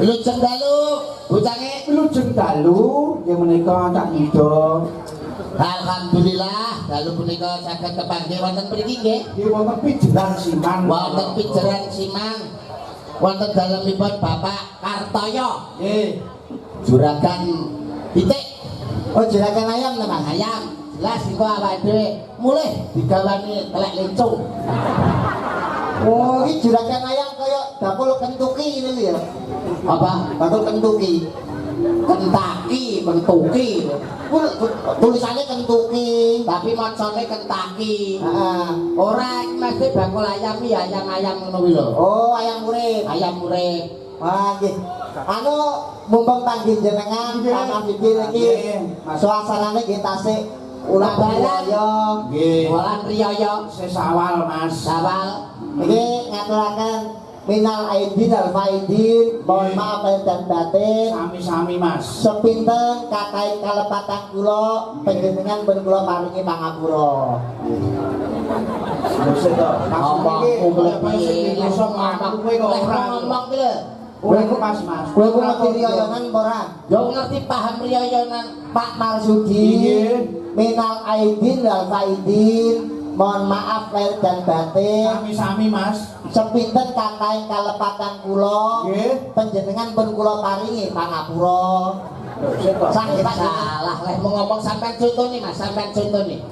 Lujeng dalu, bocange lujeng dalu yang menika Cak Yuda. Alhamdulillah dalu punika saged kepanggih wonten mriki nggih. Nggih wonten Pijeran Siman. Wonten Pijeran Siman. Wonten dalemipun Bapak Kartoyo. Nggih. Juragan pitik. Oh juragan ayam to Mas? Ayam. Jelas iku awake dhewe mulih digawani telek lencung. Oh, ini juragan ayam kaya bakul Kentucky ini ya. Apa? Bakul Kentucky. Kentucky, Kentucky. Tulisannya Kentucky, tapi macane Kentucky. Heeh. Ora iki mesti bakul ayam iki ayam-ayam ngono kuwi lho. Oh, ayam urip. Ayam urip. Wah, nggih. Anu mumpung panggih jenengan tanah iki iki suasanane nggih tasik ulah riyaya. Nggih. Wulan riyaya sesawal Mas. Sawal. Iki ngaturaken minal aidin al faidin, mohon maaf lahir dan batin. Sami-sami Mas. Sepinten kakai kalepatan kula panjenengan ben kula paringi pangapura. Wis to. Ngomong ki lho. Kowe ku Mas. Kowe ku ngerti riyoyonan apa ora? Ya ngerti paham riyoyonan Pak Marsudi. Minal aidin wal faidin. Mohon maaf lahir dan batin. Sami-sami Mas. Sepinten kakai kalepatan kula. Nggih. Panjenengan pun kula paringi pangapura. Salah leh mau ngomong sampean contone Mas, sampean contone.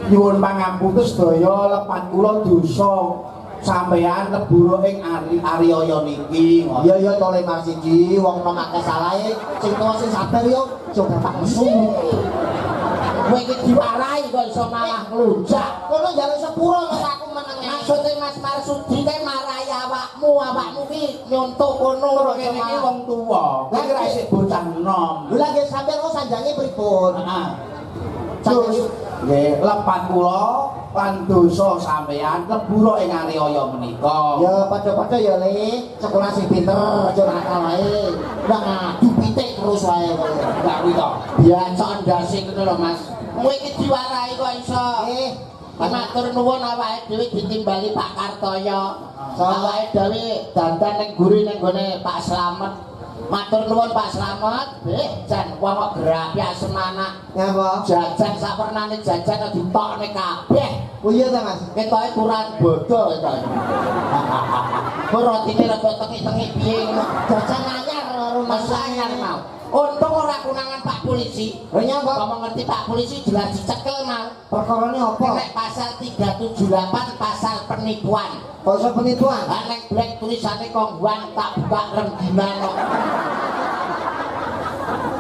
Nyuwun pangapunten sedaya lepat kula dosa sampeyan lebur ing Ariyaya niki. Iya iya tole Mas iki wong nom akeh salahe sing tuwa sing sabar yo coba tak mesu. Kowe iki diwarai kok iso malah nglunjak. Kono njaluk sepuro kok aku meneng. Maksude Mas Marsudi te marai awakmu ki nyontok kono Kene iki wong tuwa. Kowe ora isih bocah enom. Lha nggih sampeyan kok sanjange pripun? Heeh. Sanjange nggih lepat kula lan dosa sampeyan lebur ing Ariyaya menika. ya padha-padha ya Le, sekolah sing pinter aja nakal wae. Ndak ngadu pitik terus wae kowe. Enggak kuwi to. biasa ndase ngono lho Mas. Kowe iki diwarai kok iso. Matur nuwun awake dhewe ditimbali Pak Kartoyo. Awake dhewe dandan ning guri ning gone Pak Slamet. Matur nuwun Pak Slamet. Jan wong kok gerapi asmana. Ngapa? Jajan sapernane jajan ditokne kabeh. Oh iya ta Mas. Ketoke kurang bodho ketoke. Perotine rada tengik-tengik piye ngono. Jajan anyar karo Mas anyar mau. Untung ora kunangan Pak Polisi. Lha nyapa? Ngomong ngerti Pak Polisi jelas dicekel mal. Perkarane apa? Nek pasal 378 pasal penipuan. Pasal penipuan. Lah nek black tulisane kongguan tak buka rengginan kok.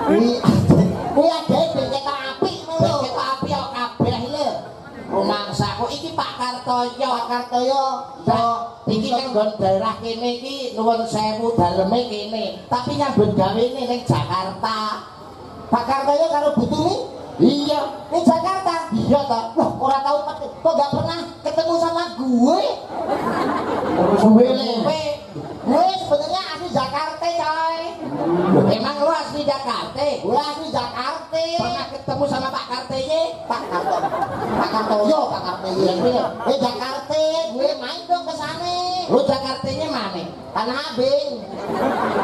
Kuwi ade BCK apik lho. BCK apik kok kabeh lho. Rumangsaku iki Pak Kartoyo. Pak Kartoyo. Iki ning nggon daerah kene iki nuwun sewu daleme kene. Tapi nyambut gawene ning Jakarta. Pak Kartoyo karo Butumi? Iya, Ning Jakarta. iya toh. Loh, ora tahu kok gak pernah ketemu sama gue. Gue lewe. Gue sebenarnya asli Jakarta, coy. Emang lu asli Jakarta? Gue asli Jakarta. Pernah ketemu sama Pak Karteye? Pak Kartoyo, Pak Kartoyo. Jakarta, gue main dong ke sana. Lu Jakartanya mana? Tanah Abang.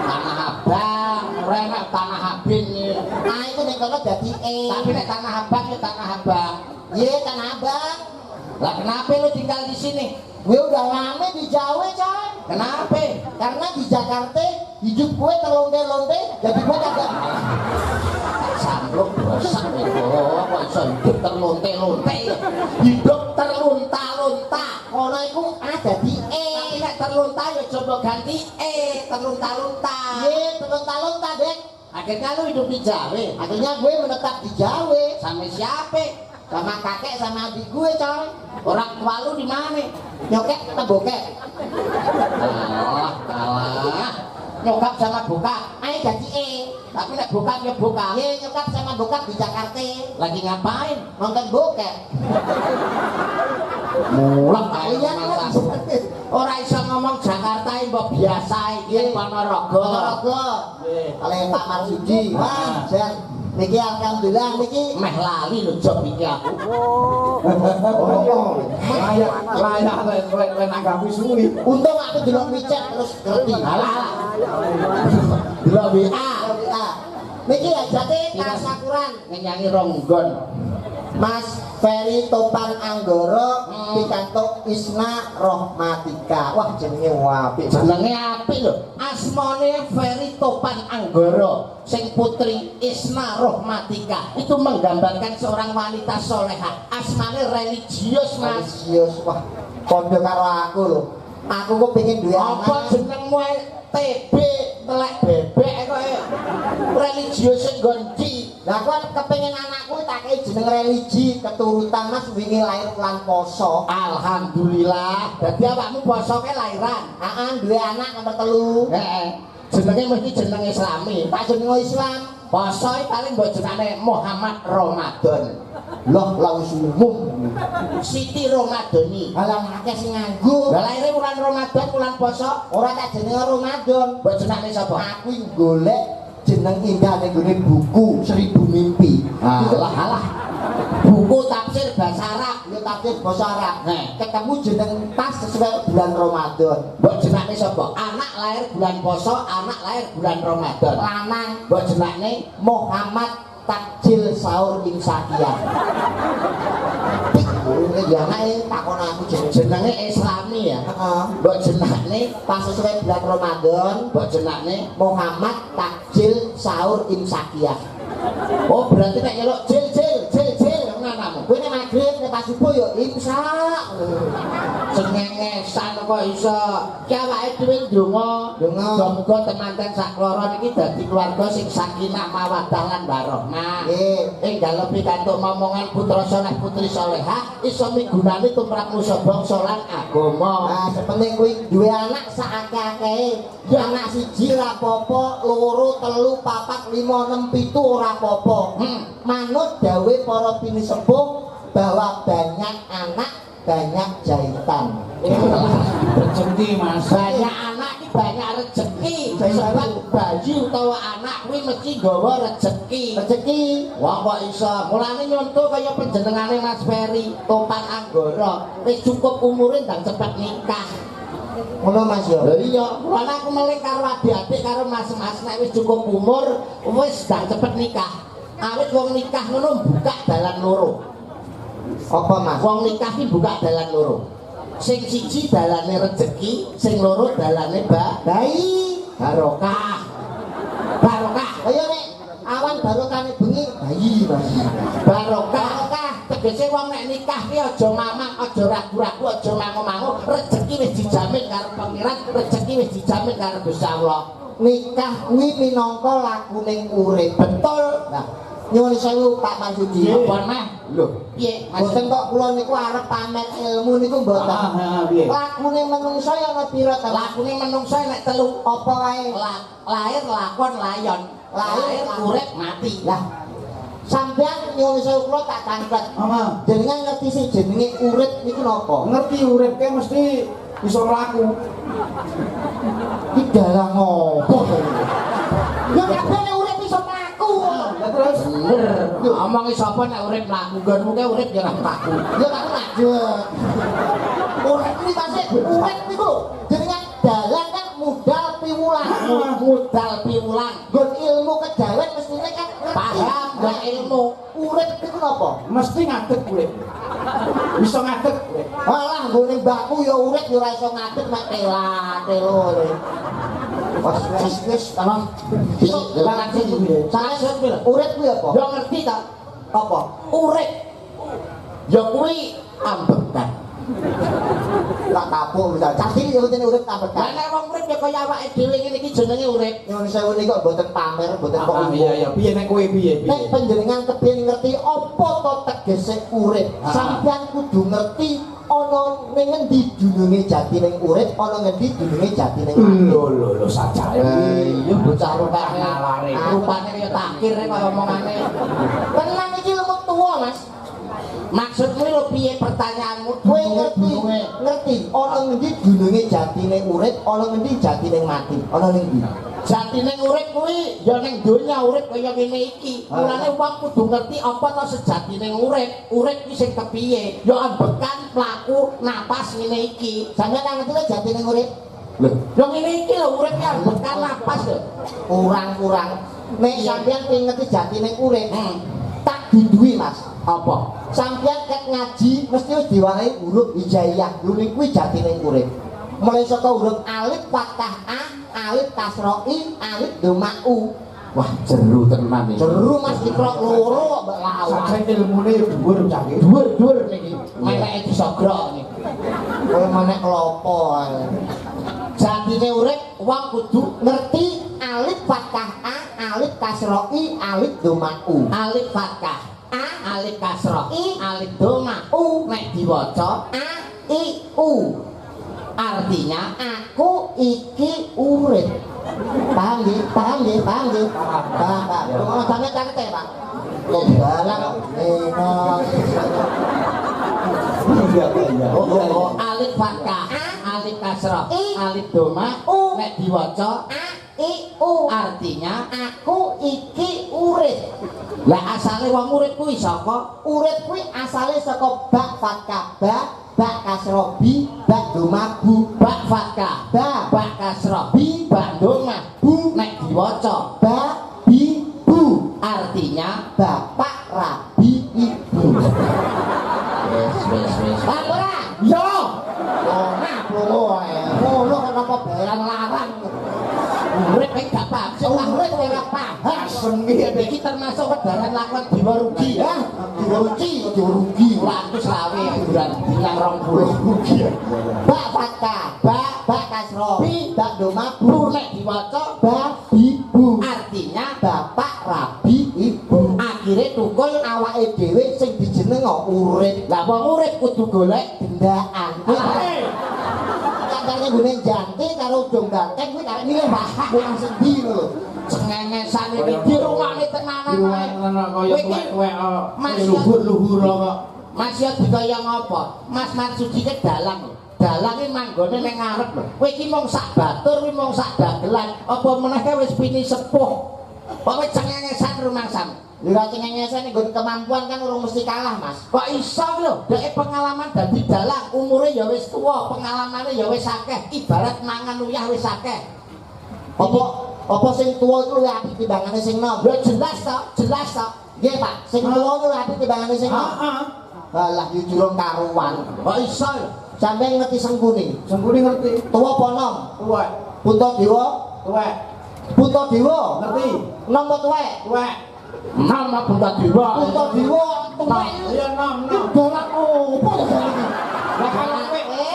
Tanah Abang, renak Tanah Abang nih. Nah, itu nek kono dadi Tapi nek Tanah Abang ya Tanah Abang. Iya, Tanah Abang. Lah kenapa lu tinggal di sini? Gue udah lama di Jawa, coy. Kenapa? Karena di Jakarta hidup gue terlonte-lonte, jadi gue kagak Sampluk bosan itu, kok iso hidup terlonte-lonte, hidup terlunta-lunta. kono iku ada di Tapi nek terlunta ya coba ganti terlunta-lunta. Iya, terlonta-lonta, Dek. Akhirnya lu hidup di Jawa. Akhirnya gue menetap di Jawa Sama siapa? sama kakek sama adik gue, coy. Orang tua lu di mana? Nyokek sama bokek. Kalah. Nyokap sama bokap. Ayo jadi Tapi nek bokap ya bokap. Iya, nyokap sama bokap di Jakarta Lagi ngapain? nonton bokek. Mulak Iya, Ora iso ngomong Jakarta mbok biasa iki Ponorogo. Ponorogo. Oleh Pak Marsudi. Wah, Jan. Niki alhamdulillah niki Meh lali lho job iki aku. Layak nanggapi suwi. untung aku delok micet terus ngerti. Alah. Delok WA. Niki ajate tasakuran nyanyi ronggon. Mas Ferry Topan Anggoro pikantuk Isna Rohmatika. Wah, jenenge apik. Jenenge apik lho. Asmane Ferry Topan Anggoro, sing putri Isna Rohmatika. Itu menggambarkan seorang wanita soleha. Asmane religius, Mas. Religius. Wah, padha karo aku lho. Aku kok pengen duwe Apa anak. jenengmu TB telek bebek kok religius sing gonci. Lah aku kepengin anakku tak kei jeneng religi keturutan Mas wingi lahir lan poso. Alhamdulillah. Dadi awakmu poso ke lahiran. Heeh, duwe anak nomor 3. Heeh. Jenenge mesti jeneng Islami. Tak jeneng Islam. Poso paling mbok jenenge Muhammad Ramadan. Loh, laus umum. Siti Ramadhani. Halang akeh sing nganggo. Lah lahire wulan Ramadan, wulan poso, Ora tak jeneng Ramadan. mbok jenenge sapa? Aku golek jeneng indah ning gone buku 1000 mimpi. Alah. Buku tafsir bahasa Arab. Yo tafsir basa Arab. Nah. Ketemu jeneng pas sesuai bulan Ramadan. Mbok jenenge sapa? Anak lahir bulan poso, anak lahir bulan Ramadan. Lanang Mbok jenenge Muhammad Takjil Sahur Imsakiyah. Ini dia naik takon aku jenenge Islami ya. Heeh. Mbok jenenge Pas sesuai bulan Ramadan mbok jenenge Muhammad Takjil Sahur Imsakiyah. oh berarti nek nyeluk jil ngono. Kowe nek magrib nek pas subuh yo imsak. Cengengesan kok iso. Ki awake dhewe ndonga. Muga-muga temanten sakloro niki dadi keluarga sing sakinah mawaddah lan warahmah. Nggih. Enggal pikantuk momongan putra saleh putri salehah iso migunani tumrap nusa bangsa lan agama. Nah, sepenting kuwi duwe anak sakake-akehe. Anak siji ora apa-apa, loro, telu, papat, 5, 6, 7 ora apa-apa. Manut dawuh para pinisepuh bahwa banyak anak banyak jahitan. Rezeki Mas. Banyak anak iki banyak rezeki. Sebab bayi utawa anak kuwi mesti nggawa rezeki. Rezeki Wah kok iso. Mulane nyontoh kaya panjenengane Mas Ferry Topan Anggoro. Wis cukup umure ndang cepet nikah. ngono Mas yo. Lha iya, mulane aku melih karo adik-adik karo mas-mas nek wis cukup umur wis ndang cepet nikah. Awit wong nikah ngono buka dalan loro. Apa Mas? Wong nikah ki buka dalan loro. Sing siji dalane rezeki, sing loro dalane Dai. barokah. Barokah. Ayo nek awan barokane bengi bayi Mas. Barokah tegese wong nek nikah ki aja mamang, aja ragu-ragu, aja mangu-mangu, rezeki wis dijamin karo pangeran, rezeki wis dijamin karo Gusti Allah. Nikah kuwi minangka lakuning urip. Betul. Nah, nyuwun sewu Pak Marsudi. Apa meh? Lho, Piye? boten kok kula niku arep pamer ilmu niku mboten. piye? Lakune manungsa ya ana pira ta? Lakune manungsa nek telu Apa wae? lahir, lakon, layon. Lahir, urip, mati. Lah, sampeyan nyuwun sewu kula tak tanglet. Apa? Jenengan ngerti sing jenenge urip niku napa? Ngerti urip ke mesti bisa mlaku. Iki dalang opo to? Ya kabeh urip iso mlaku. Lah terus Bener. Omongi sapa nek urip mlaku, nggonmu ke urip ya ora mlaku. Ya tak lanjut. Urip iki masih urip niku jenengan dalang kan modal piwulang. Modal piwulang. Nggon ilmu kejawen mestine kan Paham gak ilmu? urip niku napa? mesti ngadeg urip. Bisa ngadeg urip. Alah nggone mbakku ya urip ya ora iso ngadeg mek telo. Wis tamam. Maksud piye? Urip kuwi apa? Yo ngerti ta? Apa? Urip. Ya kuwi ambekan. Tak kapuk bisa. Cacing ya jenenge urip Lah tambekan. nek wong urip ya kaya awake dhewe ngene iki jenenge urip. Nyuwun sewu niku mboten pamer, mboten kok Iya, piye nek kowe piye? nek panjenengan kepengin ngerti apa to tegese urip, sampeyan kudu ngerti ana ning ngendi dununge jati ning urip, ana ngendi dununge jati ning mati. Lho sajake. Iya bocah rupane ngalare. rupane kaya takir kaya omongane. Tenan iki lumut tuwa, Mas. Maksudmu lho piye pertanyaanmu? Kowe ngerti ana ngendi dununge jati ning urip, ana ngendi jati ning mati. Ana ning ndi? Jati ning urip kuwi ya ning donya urip kaya ngene iki. Mulane wong kudu ngerti apa to sejati ning urip. Urip ki sing kepiye? Ya ambekan, mlaku, napas ngene iki. Sampeyan ngerti jati ning urip? Lho, ya ngene iki lho urip ki ambekan, napas lho. Kurang-kurang. Nek sampeyan pengen ngerti jati ning urip, tak duduhi, Mas. Apa? Sampeyan ket ngaji mesti wis diwarai huruf hijaiyah. Lho niku kuwi jati ning urip. Mulai saka huruf alif fathah a, alif kasra i, alif dhamma u. Wah, jeru tenan iki. Jeru Mas dikrok loro kok mbak lawan. Sajake ilmune dhuwur cake. Dhuwur-dhuwur niki. Meleke disogrok niki. Kowe menek klopo ae. Jatine urip wong kudu Ngerti alif fathah a, alif kasra i, alif dhamma u. alif fathah, A, alif kasra, I, alif doma. U. Nek diwaca A, I, U. artinya Aku iki urip. Paham nggih? Paham nggih? Paham nggih? Paham, Pak. Ngono sampe cakete, Pak. Kok barang alif fathah, alif kasra, I, alif doma. U. Nek diwaca A, I, U. artinya Aku iki urip. lah asale wong urip kuwi saka Urip kuwi asale saka bak fathah bak kasra bi, bak doma bu, bak fathah, bak kasra, bak doma. bu, Nek diwaca bak bi, bu. artinya Bapak Rabi Ibu. wis. Paham ora? Yo, Nah, plongo ae. Ngono kok apa bayaran larang. urip iki gak paham. Sing urip ora paham. Asem iki. Iki termasuk wedaran lakon Dewa Rugi ya. Dirugi, dirugi. Ratus lawe bulan bilang 20 rugi. Bak fathah, bak kasra, Bi. bak doma Bu bu, nek diwaca babi bu. artinya Bapak Rabi Ibu. akhire tukul Awake dhewe sing dijenengo urip. lah wong urip kudu golek Gendaan. Katanya gune janti karo ujung banteng kuwi karek milih bahak wong sendi lho. cengengesan iki di rumahne tenanan wae. Kaya tuwek-tuwek Mas, luhur-luhur kok. Mas ya dikaya ngapa? Mas Marsudi ke dalang lho. Dalang iki manggone ning ngarep lho. Kowe iki mung sak batur, kowe mung sak dagelan, apa meneh wis pini sepuh. Pokoke cengengesan rumangsam. Lha cengengesan nggon kemampuan kan urung mesti kalah, Mas. Kok iso lho, dhek pengalaman dadi dalang, umure ya wis tuwa, pengalamane ya wis akeh, ibarat mangan uyah wis akeh. Apa sing tuwa iku luwih apik timbangane sing nom? Ya jelas to. Nggih, Pak. Sing tuwa iku luwih apik timbangane sing nom. Alah, yo jurung karuan. Kok iso lho? Sampeyan ngerti Sengkuni? Sengkuni ngerti. Tuwa apa nom? Tuwek. Puntadewa, Tuwek. Puntadewa. Ngerti? Nom apa tuwek? Tuwek. Nom apa Puntadewa? Puntadewa tuwek. Iya nom. Dalan opo to iki? Lah kalau kowe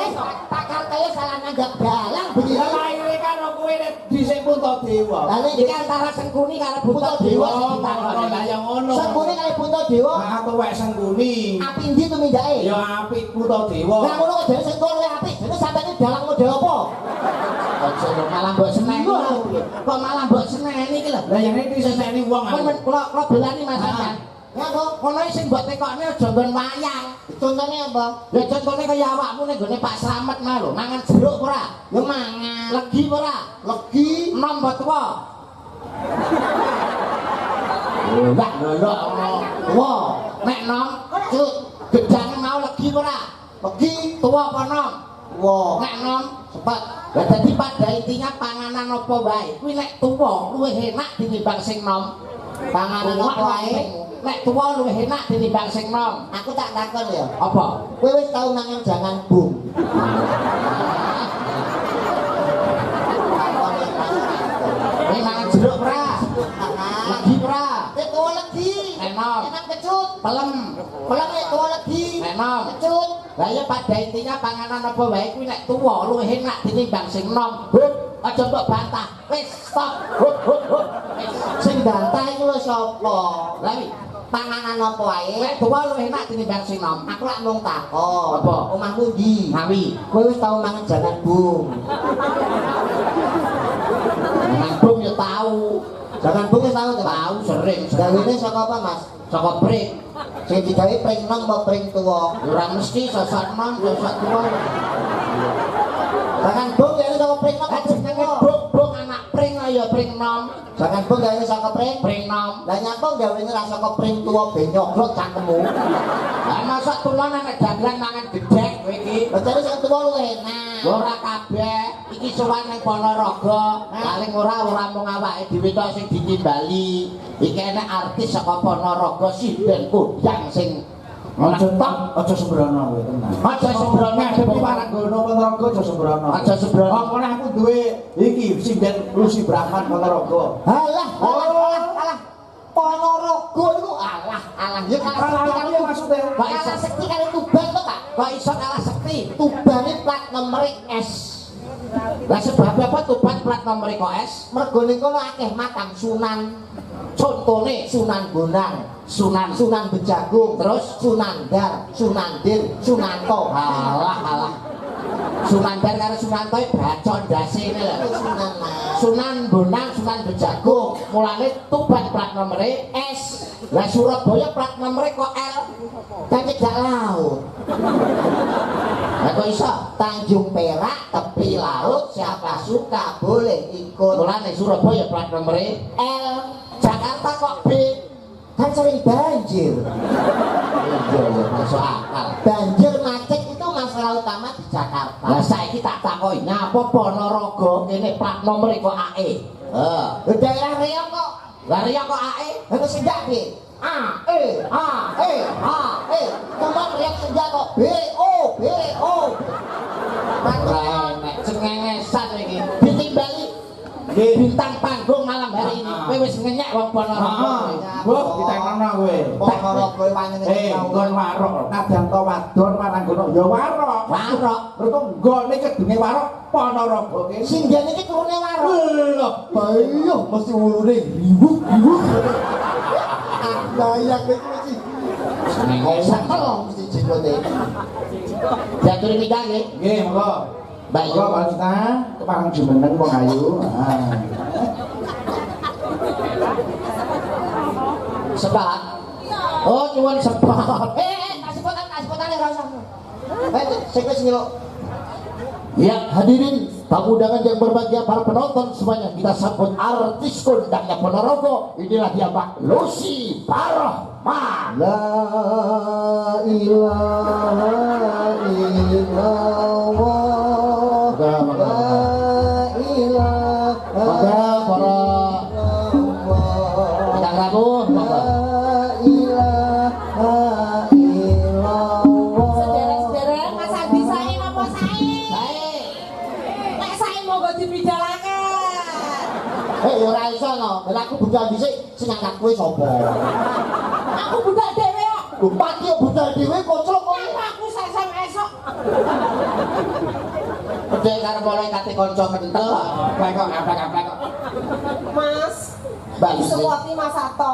tak kaya salah nanggap dalang begitu. ya laire karo kowe dhisik Puntadewa. Lah Iki antara Sengkuni karo Puntadewa. Lah ya ngono. Sengkuni kali Puntadewa. Nah, tuwek Sengkuni. Api ndi to mindake? Ya apik Puntadewa. Lah ngono kok dhewe Sengkuni luwih apik. Dene sampeyan dalang model apa? Aja lho malah mbok seneni. Kok malah mbok seneni iki lho. Lah yang iki seneni wong. Men kula belani Mas sampean. Ya kok Ngono sing mbok tekokne aja nggon wayang. contohnya apa? Ya contone kaya awakmu ning gone Pak Slamet mah lho, mangan jeruk ora? Ya mangan. Legi ora? Legi. Nom mbok tuwa. Enggak lho. Wah, nek nom cut gedang mau legi ora? Legi. Tuwa apa nom? Wah. Nek nom cepat. Lah dadi pada intinya panganan apa wae kuwi nek tuwa luwih enak tinimbang sing nom. Panganan apa wae? Nek tuwa luwih enak tinimbang sing nom. Aku tak takon ya. Apa? Kowe wis tau mangan jangan bung. Kowe mangan jeruk ora? Legi ora? Itu legi. Enom. Enak kecut. Pelem. Pelem itu legi. Enom. Kecut. Lah ya pada intinya panganan apa wae kuwi nek tuwa luwih enak tinimbang sing nom. Hut, aja mbok bantah. Wis stop. Hut hut hut. Wis. Sing bantah iku lho sapa? Lah wi, Panganan apa wae? nek tuwa luwih enak tinimbang sing nom. Aku lak mung takon. Apa? Omahmu ndi? Ngawi. Kowe wis tau mangan jangan bung. Mangan bung ya tau. Jangan bung wis tau ta? Tau sering. Gawene saka apa, Mas? Saka pring. Sing digawe pring nom apa pring tuwa? Ora mesti sosok nom, sosok tuwa. Jangan bung gawe saka pring nom. Lah jenenge bung anak pring ya pring nom. Jangan bung gawe saka pring. Pring nom. Lah nyapa gawene ra saka pring tuwa ben nyoglok cangkemmu. Lah masa tuwa nek dagelan mangan gedhek kowe iki. Lah terus sing tuwa luwih enak. Ora kabeh, iki sowan ning Ponorogo. Paling ora mung awake dhewe tok sing ditimbali. Iki enek artis saka Ponorogo sinden kudang sing Aja sembrono kowe tenan. Aja sembrono Ngadepi Paranggono Ponorogo aja sembrono. Aja sembrono. Apa nek aku duwe iki sinden Lucy Brahman Ponorogo. Alah, alah. Ponorogo iku alah. Ya Kalah piye maksudnya? kalah sekti kali Tuban to, Pak. Kok iso kalah sekti? Tubane plat nomor S. Lah sebab apa Tuban plat nomor kok S? Mergo ning kono akeh makam Sunan. Contone Sunan Bonang, Sunan. Sunan Bejagung, Terus Sunan Dar, Sunan Dir, Sunanto. Alah. Sunan Dar karo Sunanto bacon ndase ngene lho. Sunan Mas. Sunan Bonang, Sunan Bejagung. Mulane Tuban plat nomere S. Lah Surabaya plat nomere kok L. Kan cedhak laut. Lah kok iso? Tanjung Perak, tepi laut, siapa suka boleh ikut. Mulane Surabaya plat nomere L. Jakarta kok B. Kan sering banjir. Iya, masuk akal. Banjir macet itu masalah utama di Jakarta. Lah saiki tak takoki, nyapa Ponorogo kene plat nomere kok AE? Di daerah Riau kok Lah riya kok AE? harus senjak B. A, E, A, E, A, E. Cuma Riau senjak kok B, O, B, O. Renek cengengesan iki. Ditimbali bintang panggung malam hari ini. Kowe wis ngenyek wong Ponorogo. Wah, ditengno kowe. Ponorogo wanyene Nggon warok, kadang to wadon Paranggono ya warok. Warok. Terus nggone kedune warok Ponorogo kene. sing jane iki turune warung. Lho, Ayo mesti ulune riwuk. Dayak iki mesti. Cengengesan. Mesti jenggote. Jaturi nikah nggih. nggih monggo. Mbak Yu. Monggo Pak Cita, kepareng jumeneng wong ayu. Sebat. Oh, nyuwun sebat. Tak sepotan ora usah. Sing wis nyeluk. Ya, hadirin tamu undangan yang berbahagia, para penonton semuanya, kita sambut artis kondangnya Ponorogo. Inilah dia Pak Lucy Brahman. La ilaha illallah. La ilaha illallah. Kita rabu, monggo. Sederek-sederek Mas Adi sae napa sae? Baik. Nek sae monggo dibidalaken. Ya Lah aku budal dhisik sing angkat kowe sapa? Aku budal dhewe kok. Lho pati yo budal dhewe kocok kok. Aku sesem esok. Gede karo mulai kate kanca kentel. Aplek kok. Mas. Mbak Lucy. Sesuatu Mas Sato.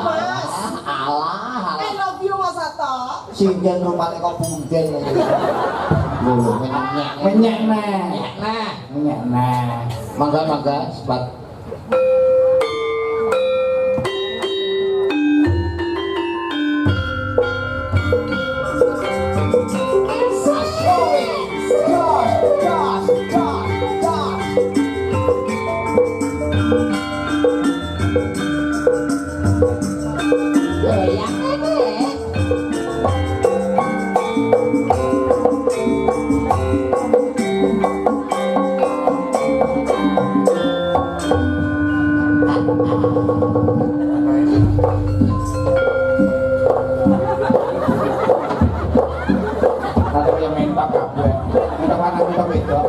Mas. Alah. I love you Mas Sato. Singen rupane kok bunden. Lho, menyek. Menyek neh. Nah, Menyek neh. mangga sebat. Kalau yang minta kabeh. Minta lanang minta wedok.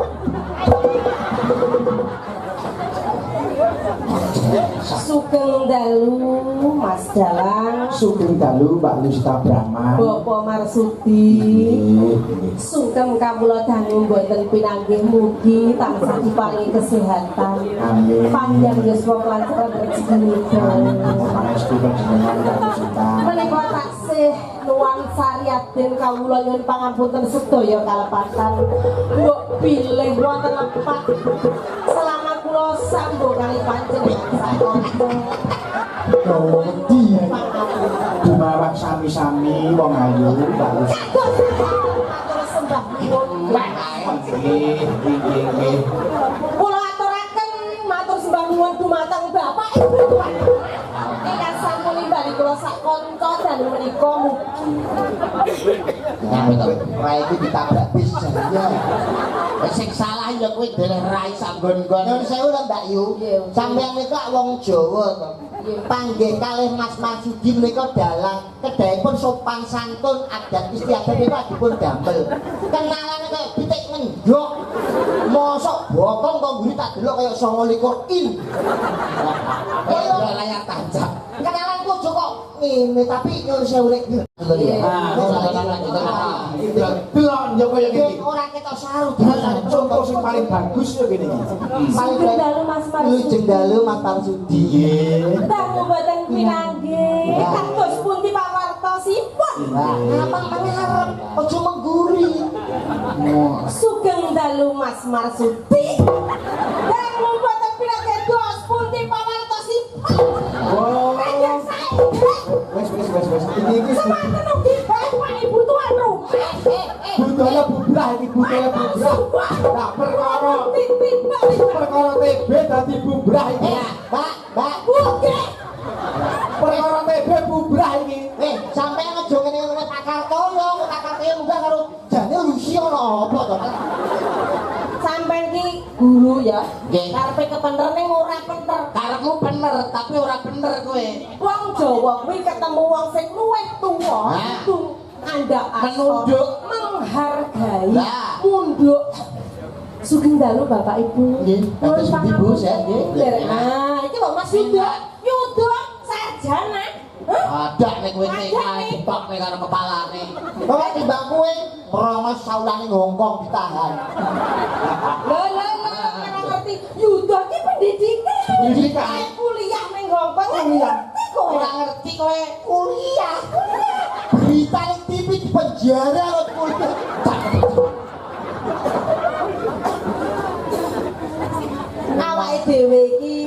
Sugeng dalu Mas Dalang. Sugeng dalu Mbak Lusta Brahma. Bapak Marsudi. Sugeng kawula dangu mboten pinanggih mugi tansah diparingi kesehatan. Amin. Panjang yuswa kelancaran rezekinipun. Pangestu panjenengan Mbak Lusta. Menika taksih nuansa Raden kawula nyuwun pangapunten sedaya kalepatan. Mbok pilih wonten lepat selama kula sambung kali panjenengan sakonten. Wedi. Dumawak sami-sami wong ayu Mbak Lusta. Matur sembah nyuwun. Nggih. Kula aturaken matur sembah nyuwun dumateng Bapak Ibu. Ingkang sampun nimbali kula sak kanca dan menika mugi Rai iki ditabrak bis ya. Sing salah ya kowe dhewe rai sanggon-gon. Nyun sewu lho Mbak Yu. Sampeyan nika wong Jawa to. Panggih kalih Mas Marsudi menika dalang kedahipun sopan santun adat istiadat menika dipun damel. Kenalane kaya pitik ngendhok. Mosok bokong kok mburi tak delok kaya 29 in. Kaya layar tancap. Kenalan kok kok ngene tapi nyun sewu rek. Delok yo kaya Nggih gini. ora ketok saru. Contoh sing paling bagus yo gini. Sugeng dalu Mas Marsudi. Jengdalu Mas Marsudi. Nggih. Dangu mboten pinanggih. Kados pundi pawartosipun. Ngapa pangarep aja mengguri. Sugeng dalu Mas Marsudi. Dangu mboten pinanggih dos pundi pawartosipun. Oh. Kanjeng sae. Wes. Iki Semanten ugi Bapak Ibu tuan rumah. budaya bubrah iki budaya bubrah. Nah, perkara TB dadi bubrah iki. Mbak. Buge. Perkara TB bubrah iki. Sampeyan aja ngene-ngene Pak Kartoyo, Pak Kartoyo munggah karo jane Lucy ana apa to? Sampeyan ki guru ya. Nggih. Karepe kebener ning ora bener. Karepmu bener tapi ora bener kowe. Wong Jawa kuwi ketemu wong sing luwih tuwa, Nah. itu andak Menunduk. menghargai, Lah. munduk. Sugeng dalu Bapak Ibu. Nggih, kados Nuwun pundi, Bu, saya, nggih. pangapunten. Nah, iki lho Mas Yuda. Yuda sarjana. Hah? Ada nek kowe cepok nek karo kepalane. Ora timbang kowe merongos saulane Hongkong ditahan. Lho, ora ngerti. Yuda ki pendidikan. Pendidikan. Kuliah ning Hongkong. Kuliah. Ngerti kowe? Ora ngerti kowe. Kuliah. Berita ning TV di penjara kok kuliah. Awake dhewe iki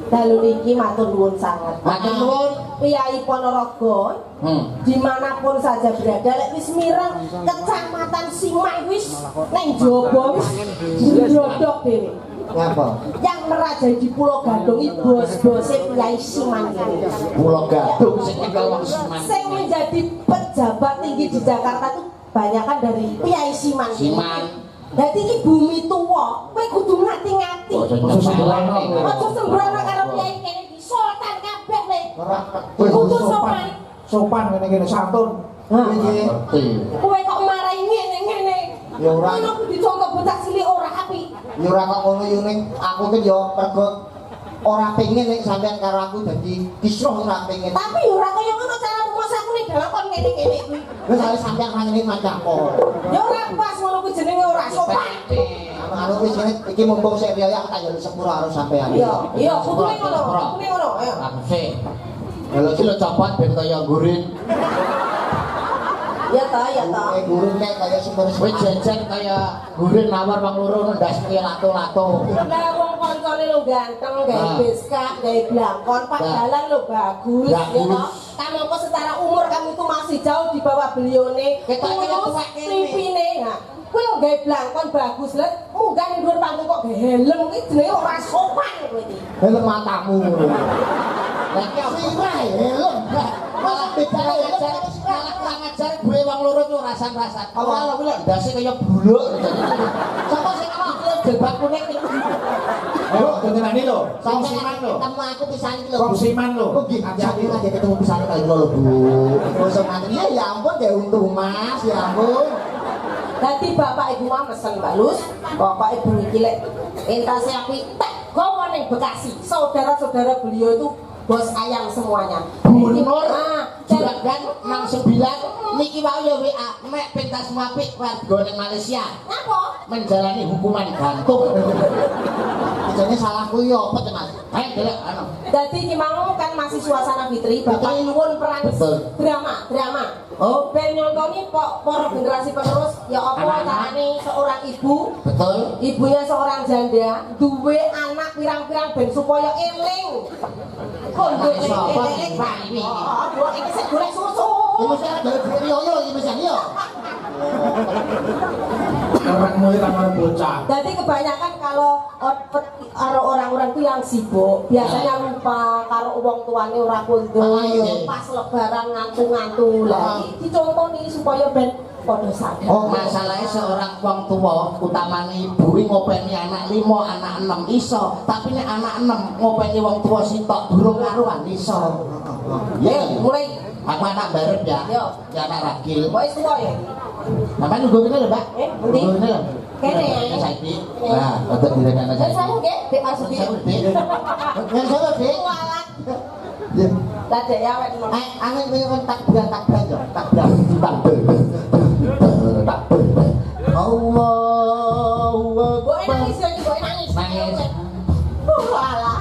dalu iki matur nuwun sangat. Matur nuwun. Piyai Ponorogo dimanapun saja berada, lek wis mireng kecamatan Simai wis neng Jobo wis jrodok dhewe. Ngapa? Yang merajai di Pulau Gadung iki bos-bose Piyai Siman ini. Pulau Gadung sing tinggal wong Siman. Sing menjadi pejabat tinggi di Jakarta itu banyakan dari Piyai Siman. Siman. Dadi iki bumi tuwa, kowe kudu ngati-ngati. Aja sembrono. Aja sembrono karo Piyai kene iki sultan kabeh le. Ora Kudu sopan. Sopan ngene-ngene santun. Ngerti. Kowe kok marahi ngene-ngene. Ya ora. Ono dicontoh bocah cilik ora apik. Yo ora kok ngono yo ning aku ki yo mergo ora pengen nek sampean karo aku dadi kisruh ora pengen. Tapi ora kaya ngono cara rumasaku ning dalan kon ngene-ngene kuwi. Wis ae sampean ra ngene mancaku. Ya ora pas ngono kuwi jenenge ora sopan. Anu wis iki mumpung sik riyo aku tak njaluk sepuro karo sampean. Iya, kudune ngono. Kudune ngono. Ayo. Aku sih. Kalau iki lho copot ben kaya gurin. Ya ta, ya ta. Gurun kaya sumber Kowe jajan kaya gurin nawar wong loro ndas kaya lato-lato. Lah wong koncone lho ganteng, gawe beskak, gawe blangkon, Pak Dalan lho bagus, ya toh. Kamu kok secara umur kamu itu masih jauh di bawah belione. Tulus tripine. Nah, kowe lho gawe blangkon bagus lho. Munggah ning dhuwur panggung kok gawe helm iki jenenge ora sopan kowe iki. helm matamu. Lah iki apa helm? Malah bicara ajar, malah kurang ajar gue wong loro ku rasan-rasan. Awal kuwi lho ndase kaya buluk. Sapa sing ngomong jilbab kuning iki? Ayo dengerane lho. Kongsiman lho. Ketemu aku pisan iki lho. Kongsiman lho. Oh gitu. Hati-hati aja ketemu pisan kali kula lho, Bu. Bosok nanti ya ampun ya untung Mas, ya ampun. Dadi bapak ibu mah mesen Mbak Lus, bapak ibu iki lek entase api tak gowo ning Bekasi. Saudara-saudara beliau itu bos ayam semuanya. Bunur dan juragan nang 9 niki wae ya WA mek pentas apik warga ning Malaysia apa? menjalani hukuman gantung. Jane salahku yo apa, Mas? Ayo delok anu. Dadi iki mau kan masih suasana fitri, bapak nyuwun peran drama. Oh, ben nyontoni para generasi penerus ya apa carane seorang ibu, Betul. ibunya seorang janda duwe anak pirang-pirang ben supaya eling. Kondo eling Pak iki. Oh, iki sik golek susu. Ya mesti ada yo iki mesti yo. Orang mulai tamar bocah. Jadi kebanyakan kalau orang-orang itu yang sibuk biasanya lupa karo wong tuane ora kondo pas lebaran ngantung-ngantung lagi dicontoni supaya ben padha sadar. Oh, masalahnya seorang wong tua utamanya ibu ngopeni anak 5, anak 6 iso, tapi nek anak 6 ngopeni wong tua sitok durung karuan iso. Ya, Mulai aku anak barep ya. Yo. Ya anak ragil. wis tuwa ya. Sampai nunggu kene lho, Mbak. Endi? Nunggu kene lho. Kene. Saiki. Nah, untuk direkan aja. Saya nggih, Dek maksud iki. Yang sama, Dik. Walat. Ya. Lah Dek ya wek ngono. Angin pengen tak yo, tak bel. Allahu Mbok Akbar. nangis ya, mbok nangis. Nangis. Walah.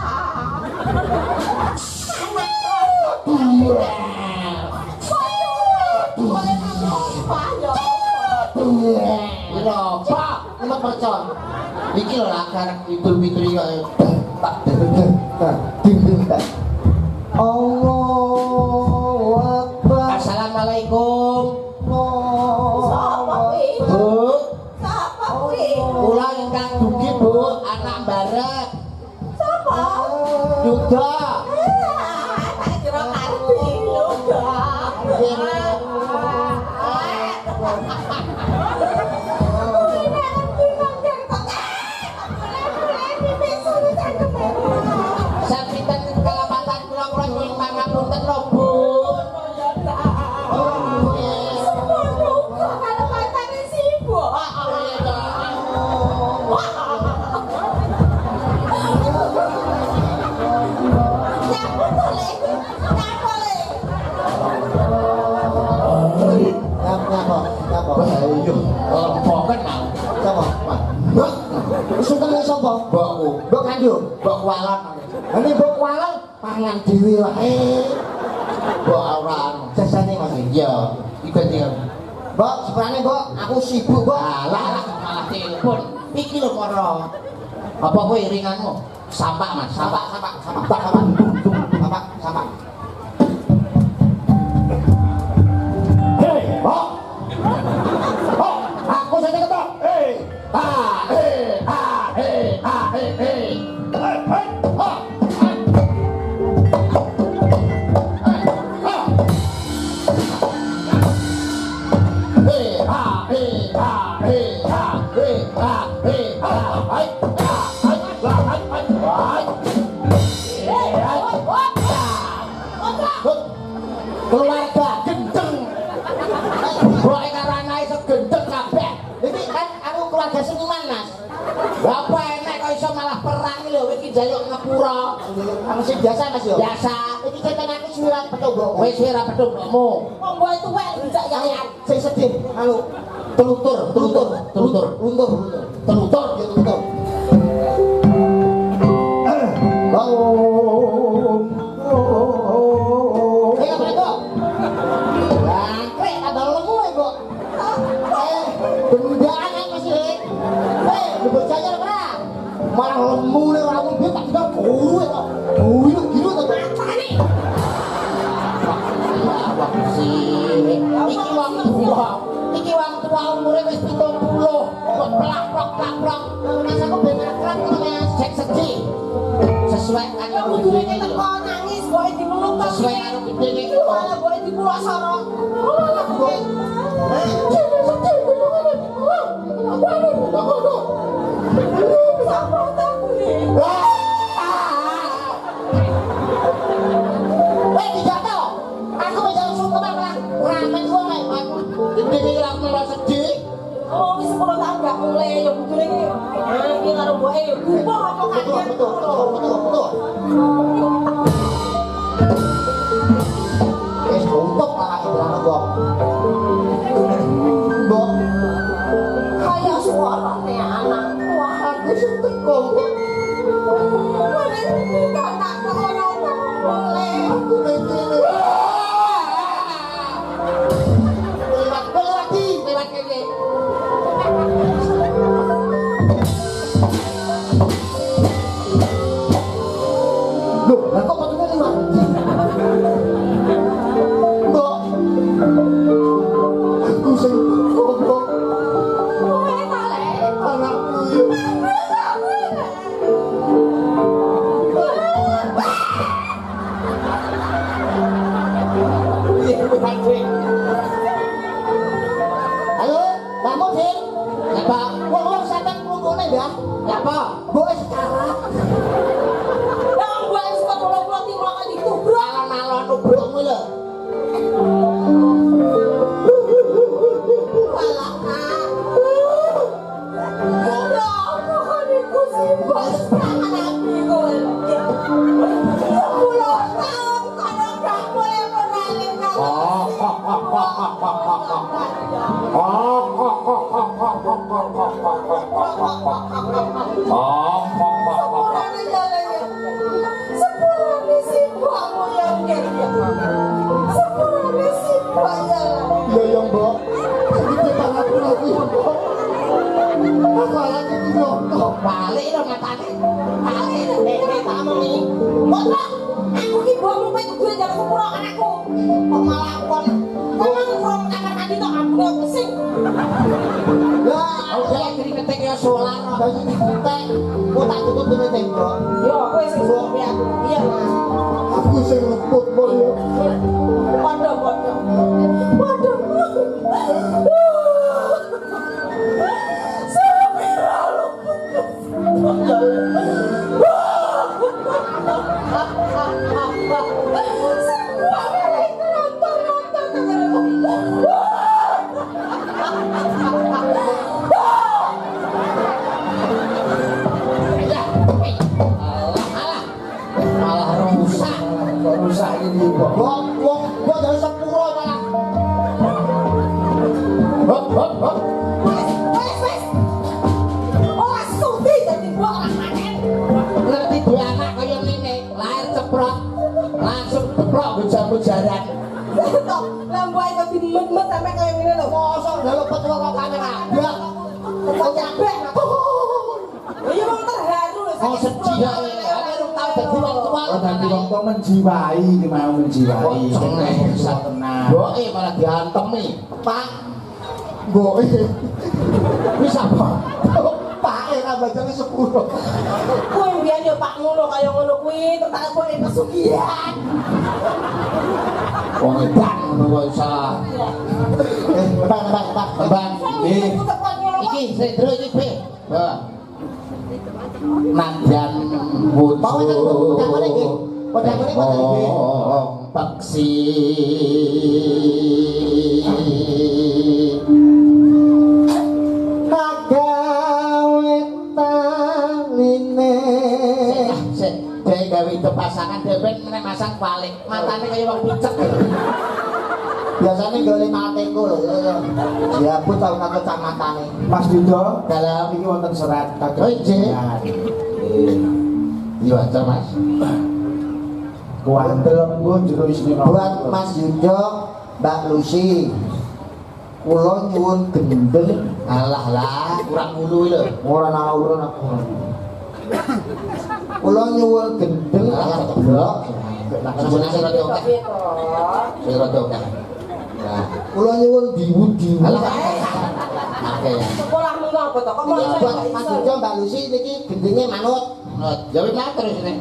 Lho, Pak, Emang percon. iki lho lakar Idul Fitri kok tak Allahu Akbar. Assalamualaikum. Sapa kuwi? Bu, Sapa kuwi? kula ingkang dugi, Bu, anak barep. Sapa? Yuda. Tak kira kanthi lho, Sapitan kalapatan kula-kula nyuwun pangapunten lho, Bu. Ayo. Lempoken mau. Sapa? Mbok. Sungkan sapa? Mbokku. Mbok Kandu. Mbok walon. Ini mbok walang pangan dhewe wae. Mbok ora anu. Jasane Mas. Iya, iki dia. Mbok, sebenarnya Mbok, aku sibuk Mbok. Alah, malah telepon. Iki lho moro. Apa kowe iringanmu? Sampah, Mas. Sampah. Hei, Mbok. Mbok, aku saja ketok. Hei. Keluarga gendeng. Boke karo anake segendeng kabeh. Ini kan aku keluarga seniman Mas. Apa enek kok iso malah perang lho iki jaluk ngepura. Masih biasa Mas yo. Biasa. Iki cepen aku surat petumbuk. Wis ora petumbukmu. Monggo itu wae dijak yayan. Sing sedih. Anu Telutur. luntur. Telutur. Ya luntur. Bangun. Apa itu? Bangkrek ada lemu kok. Bendaan masih. Dipercaya ora? Malah lemu nek ora mung tak tidak guru kok. Guru gitu to matane. Iki wong tua umure wis 70. Kok plak-plak. Mas aku ben akrab karo Mas Jack sedih. Sesuai karo Kudune teko nangis boe dimeluk to. sesuai karo gedene. Malah boe dipulak soro. Oh, wis 10 tahun gak mulai ya kudune iki. Iki karo boe ya gupoh apa kajian. Betul. Untuk lah ibarat kok. Mbok, Kayak suarane anak tua. aku sing teko. Tak kono boleh. Aku iki. Lewat lagi. Lewat kene. Loh, lah kok patune lewat? Mbok. Aku sing teko, Mbok. Kowe kale. Anakku yo. Halo, bangun sih. Apa? Wong sampean krungune ya. Apa? Mbok sekarang. Yang gue suka pulau-pulau timur akan ditubrak. Alon-alon nubrukmu lho. Malah nak. Ya Allah, adikku sih bos. Tangan hati gue. Ya puluh tahun kadang gak boleh mengalihkan. Sepurane jalannya. Sepurane simpakmu yang gede. Sepurane simpak jalannya. Ya ya Mbok. Iki tanganku lagi ya Mbok. Aku lagi nyontok. Balik lho matane. Balik nek tak mengi. Botak, aku ki buangmu pe duwe jalan sepuro anakku. Kok malah kon. Memang from kamar mandi tok ambune pusing. Ya, Aku jalan kiri ketek ya solar. banyu dibutek. Kok tak tutup dene tembok. Yo, kowe sing suami aku. Iya, Mas. Aku sing luput Mbok ya. Podo. Podo. Samira luput. Malah rusak. Kok rusak ini kok. Wong dari sepuro malah. Hop. Wes. Ora sudi dadi buang rasanen. Ngerti duwe anak kaya ngene, lahir ceprot. Langsung ceprot bujar-bujaran. Tok, lambai kok dimet-met sampe kaya ngene lho. Mosok dalu petua kok kamera. Ya. Kok nyabek. Ya wong terharu lho. Oh sedih ya. Aku rung tau dadi wong tua. Oh dadi wong tua menjiwai iki mau menjiwai. Bisa tenang. Boke malah diantemi. Pak. Mbok. Bisa apa? Pak era bajane sepuro. Kowe mbiyen yo Pak ngono kaya ngono kuwi tetak kowe pesugihan. Wong edan ngono kok iso. Bang, iki sedro iki Be. Heeh. Nandyan wudu. Mau ngene udah ngene iki. Udah ngene iki. Peksi. Gawe kepalik, matane kaya wong picek. Biasanya golek mateku lho. Ya pun tau karo camatane. Mas Dido, Dalam iki wonten serat Oh, iya. Iya, aja Mas. Kuandel engko jero isine buat Mas Yudo, Mbak Lucy. Kula nyuwun gendeng. Alah lah, kurang ngulu lho. Ora ana urun aku. Kula nyuwun gendeng Alah alah blok. blok. Langsung sira dok. Sira dok. Nah, Kula nyuwun diwu-diwu. alah. Oke ya. Sekolah mengapa to? Kok Ini malah buat Mas Yudo, Mbak Lucy niki gendenge manut. Jawab matur sini.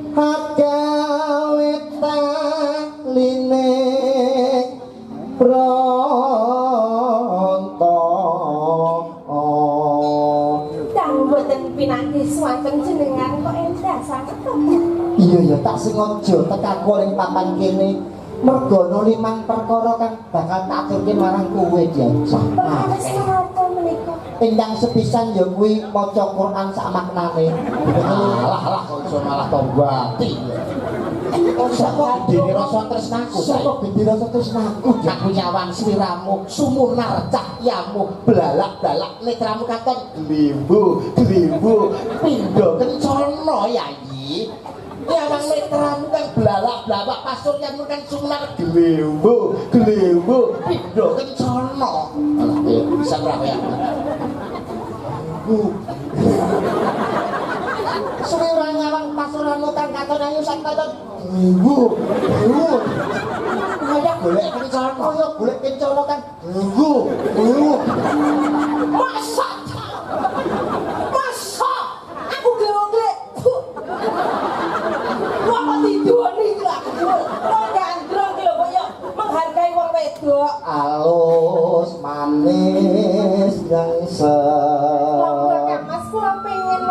Agawe taline pronto. Dan mboten pinanggih swanten jenengan kok endah sanget to. Iya ya tak sengaja tekaku ning papan kene mergo ana 5 perkara kang bakal tak aturke marang kowe diajak. Perkara menapa menika? Ingkang sepisan ya kuwi maca Quran sak maknane. Alah kok iso malah tombati. Sapa gedene rasa tresnaku. Sapa gede rasa tresnaku? Aku nyawang sliramu, sumunar cahyamu, belalak-balak netramu katon glimbu, pindho kencana yayi. Nyawang netramu kan belalak-balak pasuryanmu kan sumunar glimbu, pindho kencana. Alah, bisa berapa ya? Suwe ora nyawang pasuranmu kang katon ayu sak katon. Kaya golek kencana. Kaya golek kencana kan. Masa? Aku glek. Wah kok didoni iki lak. Kok gandrong ki lho kaya menghargai wong wedok. Alus manis yang Kok Mas kula pengen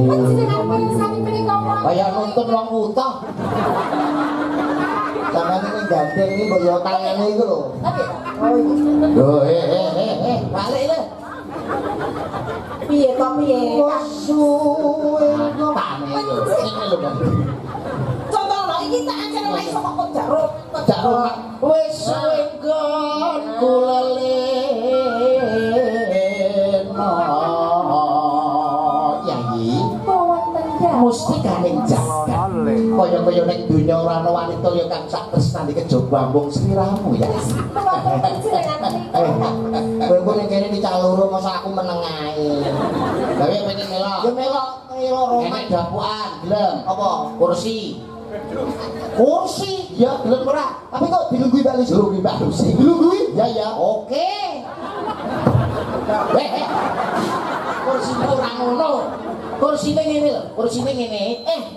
Panjenengan pengen sami menika wae. Kaya nuntun wong buta. Sampeyan iki gandeng iki mbok yo tangane iku lho. Loh, balik lho. Piye kok piye? Suwe Tane lho, sini lho Bang. Contohno iki tak ajare wae saka kok jaruk. Jak rumah wis wengkon kula leno. Yayi, Wonten dalem. mesti kaning jagat. Kaya-kaya ning donya ora ana wanita ya kang sak tresnane kejaba mung sliramu ya. kowe kok ning kene dicaluru masa aku meneng ae. Gawe pengen melok. Yo melok Enek dapukan, gelem. apa? Kursi. Kursi. Ya, gelem ora? Tapi kok dilunggui Mbak Lucy? Suruh Mbak Lucy. Dilunggui? Ya ya, oke. Kursine ora ngono. Kursine ngene lho, kursine ngene.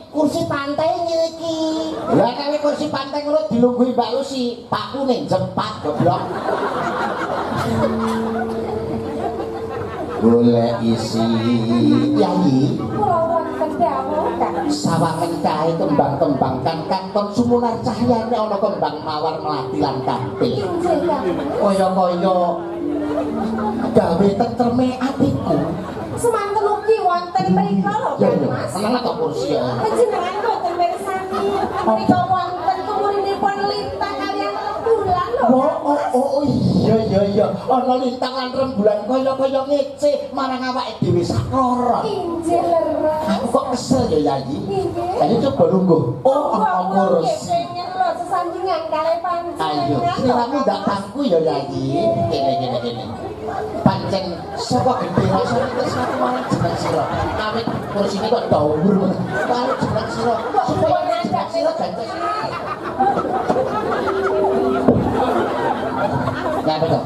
Kursi pantai ngene iki. Lah kawe kursi pantai ngono dilunggui Mbak Lucy, pakune jempat goblok. Golek isi yayi. Sawangen kae kembang-kembang kan sumunar cahyane ana kembang mawar melati lan kampil. Kaya-kaya gawe tentreme atiku. Semanten ugi wonten mrika lho Ya Kang ya, Mas. seneng to kursi ya. Panjenengan boten mirsani. Mrika wonten kumurinipun lintang kaliyan rembulan lho. Oh iya. Ana lintang lan rembulan kaya-kaya ngece marang awake dhewe saklara. Injil leres. Aku kok kesel ya Yayi. Inggih. Ayo coba lungguh. Oh, ana kursi. Pengen lho sesandingan kali panjenengan. Ayo, sliramu ndak tangku ya Yayi. Kene. Pancen sapa gede rasane terus aku marang jeneng sira. Awit kursine kok dhuwur ngono. Marang jeneng sira. Supaya jeneng sira gantos. Ya betul.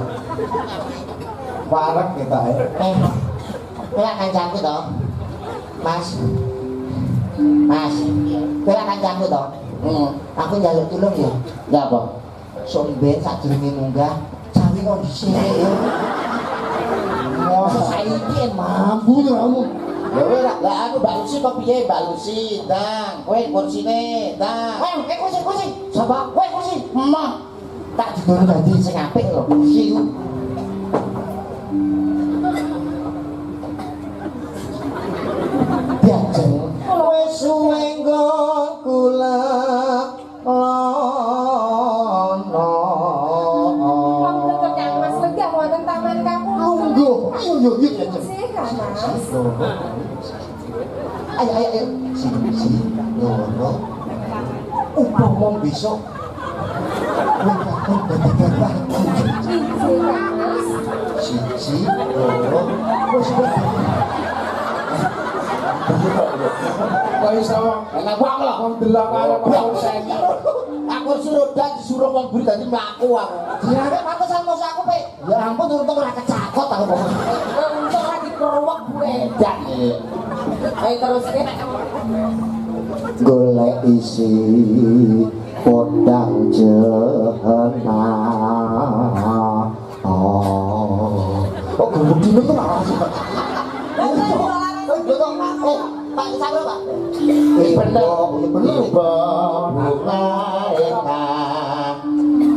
Parek kita Kowe kancaku to? Mas. Kowe kancaku to? Aku njaluk tulung ya. Ya apa? Somben sadurunge munggah, cawi kok dhisik ya. Mosok saiki mampu to kamu. Ya wis lah aku Mbak Lucy kok piye Mbak Lucy? Dang, kowe kursine, dang. Kursi. Sapa? Kowe kursi. Emah. Tak didono dadi sing apik lho kursi ku. wis suwe nggon kula lono Wong tetep yang Mas legah wonten taman kampung. lungguh ayo yuk yuk yuk Sehat, Mas. ayo siji loro upama besok Izin, Mas. siji loro wis Kok iso enak wong lah wong delok karo wong saiki. Aku suruh dan disuruh wong buri dadi mlaku aku. Jare pantesan mos aku pe. Ya ampun untung ora kecakot aku kok. Untung lagi kerowak gue. Dan Ayo terus ke. Golek isi podang jehana. Kok gubuk dino tuh malah sih. Pak Sabro Pak. bener bener. bungae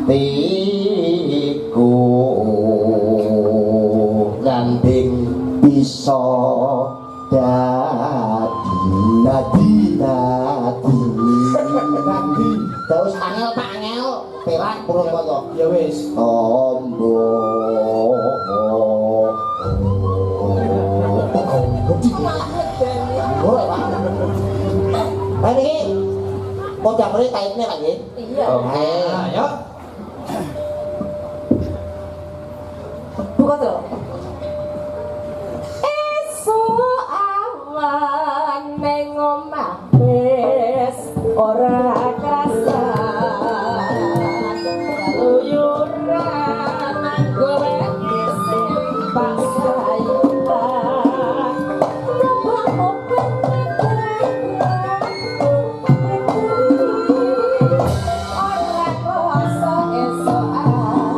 tiku Nanding bisa dadi terus angel Pak angel perak burung kaya Ya wis. tombo ini mau jamurnya taipnya Pak Nggih? Iya. Oke Ayo. Buka tuh. Esok awan neng omah wis ora kerasan. Kaluyuran golek sing pas sayuran. Ora kuasa esok awan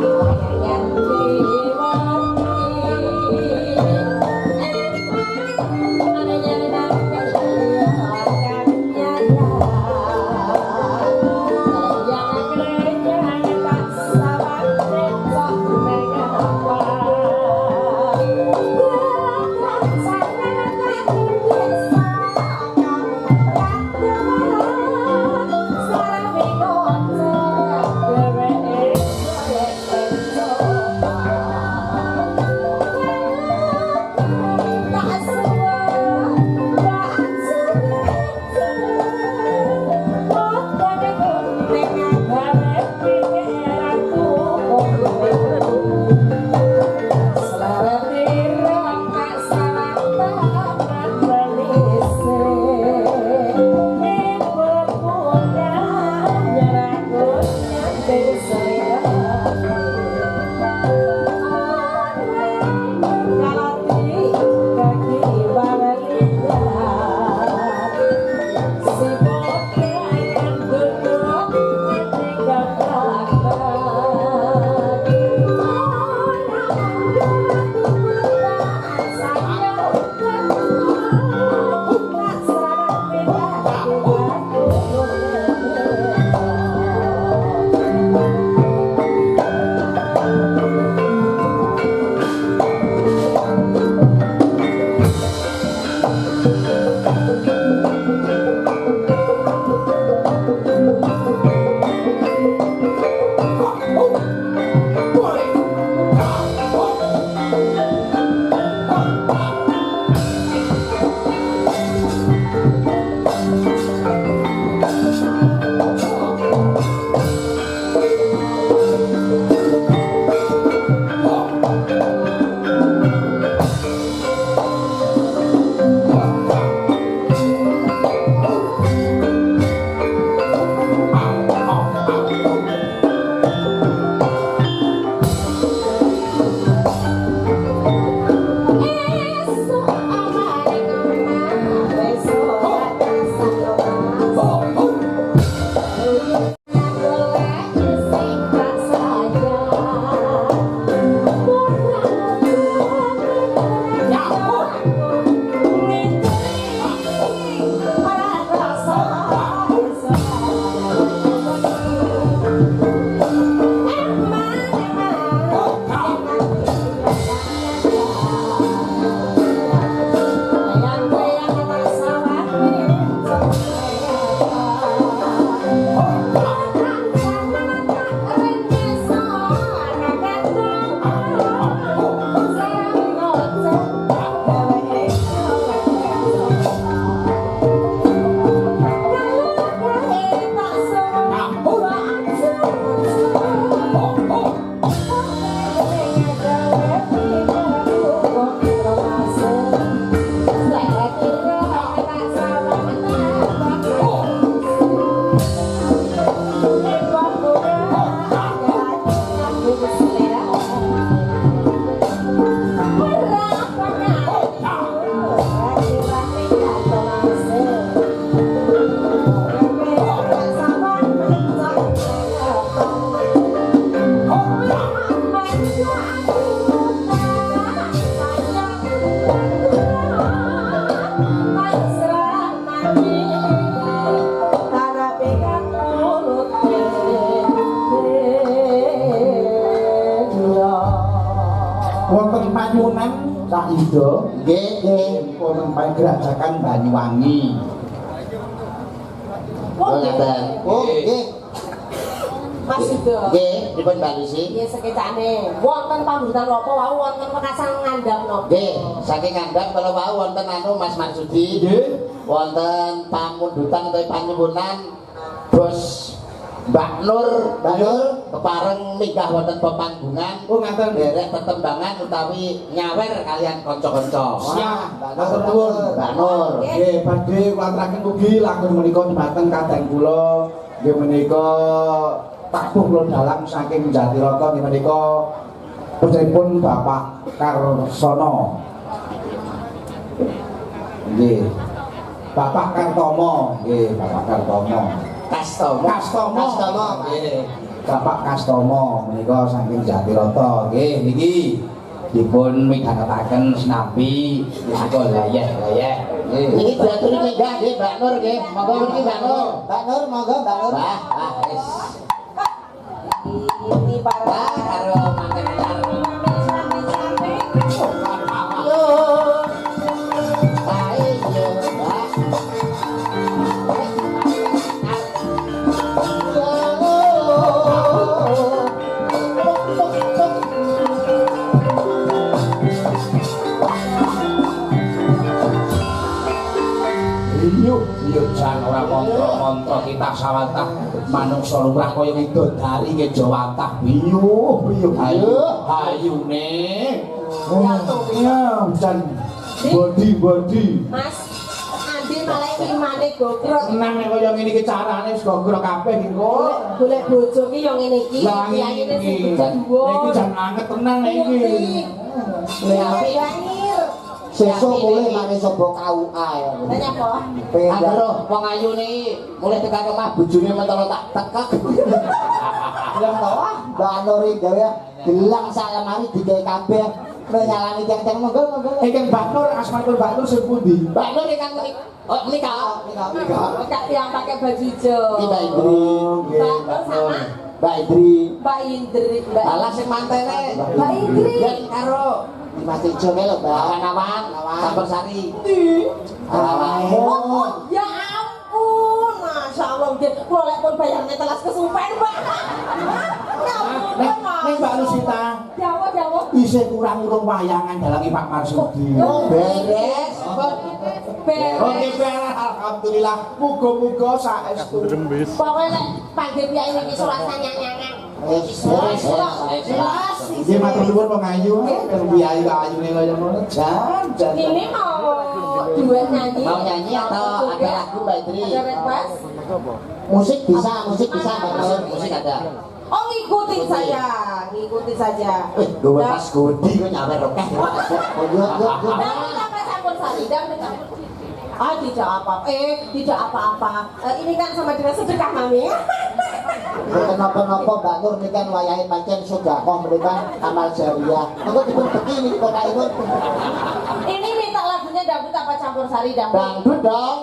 Ngapunten Cak Yuda. Nggih, nggih. Pun nempai Gerajakan Banyuwangi. Oh, ngaten. Oh, nggih. Mas Yuda. Nggih, dipun balisi. Nggih sekecane. Wonten pambutan napa wau wonten wekasan ngandhang napa? Nggih, saking ngandhang kalau wau wonten anu Mas Marsudi. Nggih. Wonten pamundutan utawi panyuwunan Bos Mbak Nur, kepareng minggah wonten pepanggungan. Oh ngaten. Derek tetembangan utawi nyawer kalian kanca-kanca. Siap. Matur nuwun. Mbak Nur. Nggih, badhe kula aturaken ugi langkung menika dhumateng kadang kula nggih menika tabuh kula dalang saking Jatirata nggih menika putripun Bapak Karsono. Nggih. Bapak Kartomo, nggih, Bapak Kartomo. Kastomo. Nggih. Bapak Kastomo menika saking Jatirata. Nggih, niki dipun midhangetaken sinambi menika layeh-layeh. Nggih. Niki diaturi minggah nggih Mbak Nur nggih. Monggo mriki Mbak Nur. Mbak Nur, monggo Mbak Nur. Wis. Ini para Wah, karo manten anyar. Yo. Ayo, Mbak. Yuk jan ora montra kita sawatah manungsa lumrah kaya widodari ke jawatah biyuh ayune ya jan body Mas Andi malah imane gogrok. tenang nek kaya ngene iki carane wis gogrok kabeh iki kok Golek bojo ki yo ngene iki. lah Kiyane sing iki dhuwur. jan anget tenang nek iki Banjir. Sesuk mulai mari coba KUA ya. Tanya apa? Aduh, wong ayu niki mulai tekan omah bojone mentolo tak tekek. Bilang tau Mbak Nur iki gawe gelang sak lemari digawe kabeh. Menyalani tiang-tiang monggo. Iki Mbak Nur asmanipun Mbak Nur sing pundi Mbak Nur ingkang menika. Enggak yang pakai baju hijau. Iki Mbak Indri. Mbak Nur sama Mbak Indri. Mbak Indri. Alah sing mantene. Mbak Indri. Yen karo Mas Ijo lho, Mbak. awan-awan campur sari. Awan. Oh, ya ampun. Masya Allah, kalau lek pun bayarnya telas kesupen, Mbak. nek Mbak Lusita Jawa. isih kurang urung wayangan dalangi Pak Marsudi Beres. Oke, beres. Alhamdulillah. Muga-muga saestu. Pokoknya lek panggil pihak ini ki sholat nyanyangan. Jelas. Nggih matur nuwun Wong Ayu. Lebih ayu-ayune kaya ngono. Jan. Ini mau duet nyanyi. Mau nyanyi atau ada lagu Mbak Indri? Ada request? Musik bisa Mbak Nur. Musik ada. Oh, ngikutin saja. Gue pas gudi gue nyawer rokeh. Oh, yuk. Dangdut apa campur sari? Dangdut campur sari. Ah, tidak apa-apa. Ini kan sama dengan sedekah mami. Kenapa-napa Mbak Nur ini kan wayahe pancen sedekah mereka amal jariah. Engko dipun beki niki kok kaipun. Ini minta lagunya dangdut apa campur sari? Dangdut dong.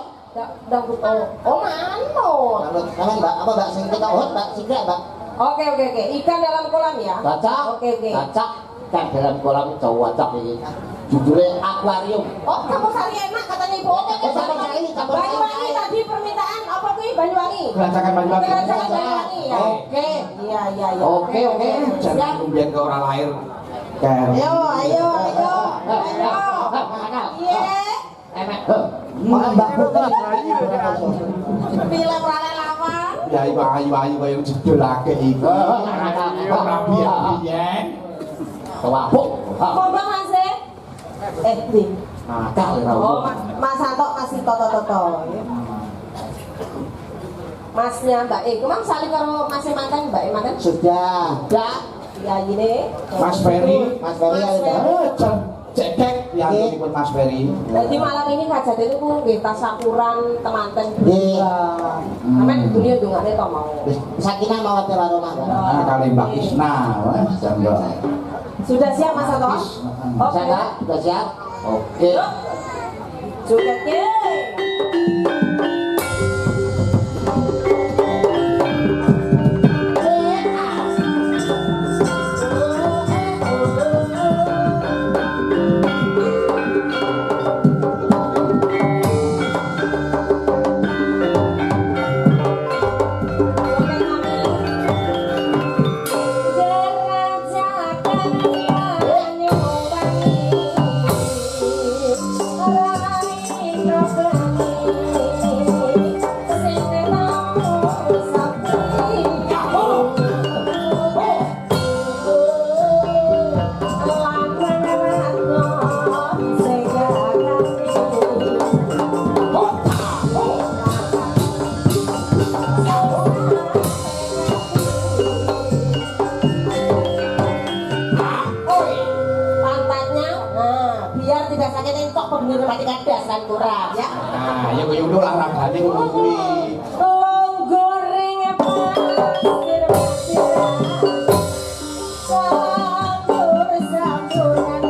Dangdut. Oh, manut. Kalau Mbak apa Mbak sing kita Mbak Sigra Mbak. Oke. Ikan dalam kolam ya? Cocok. Oke. Cocok. Kan dalam kolam cocok ini. Judulnya akuarium. Oh, campur sari enak katanya Ibu. Oke. Campur sari. Banyuwangi tadi permintaan apa kuwi Banyuwangi? Gerajakan Banyuwangi. Gerajakan Banyuwangi ya. Oke. Iya. Oke. Jangan kemudian ke orang lahir. Kayak Ayo. Iya. Enak. Mbak Putri. Film relawan. ya ayu-ayu kaya jedolake iku. Ora biyen. Kewapuk. Ngomong Mas Di. Nakal ya. Oh, Mas Santo masih toto. Masnya Mbak kemang saling karo Mas mantan Mbak mantan? Sudah. Ya ini. Mas Ferry ada. cekek yang disebut Mas Ferry. Jadi malam ini kajate niku nggih tasakuran temanten. Iya. Amen dunia dungane to mau. Sakinah mawati warahmah. Nah, kali Mbak Isna, wah, janggo. Sudah siap Mas Santo? Oke. Sudah siap? Oke. Jogetnya. kurang ya. Nah, ya koyo ngono olahragane ngono kuwi. Longgoreng pasir sambur-samburan.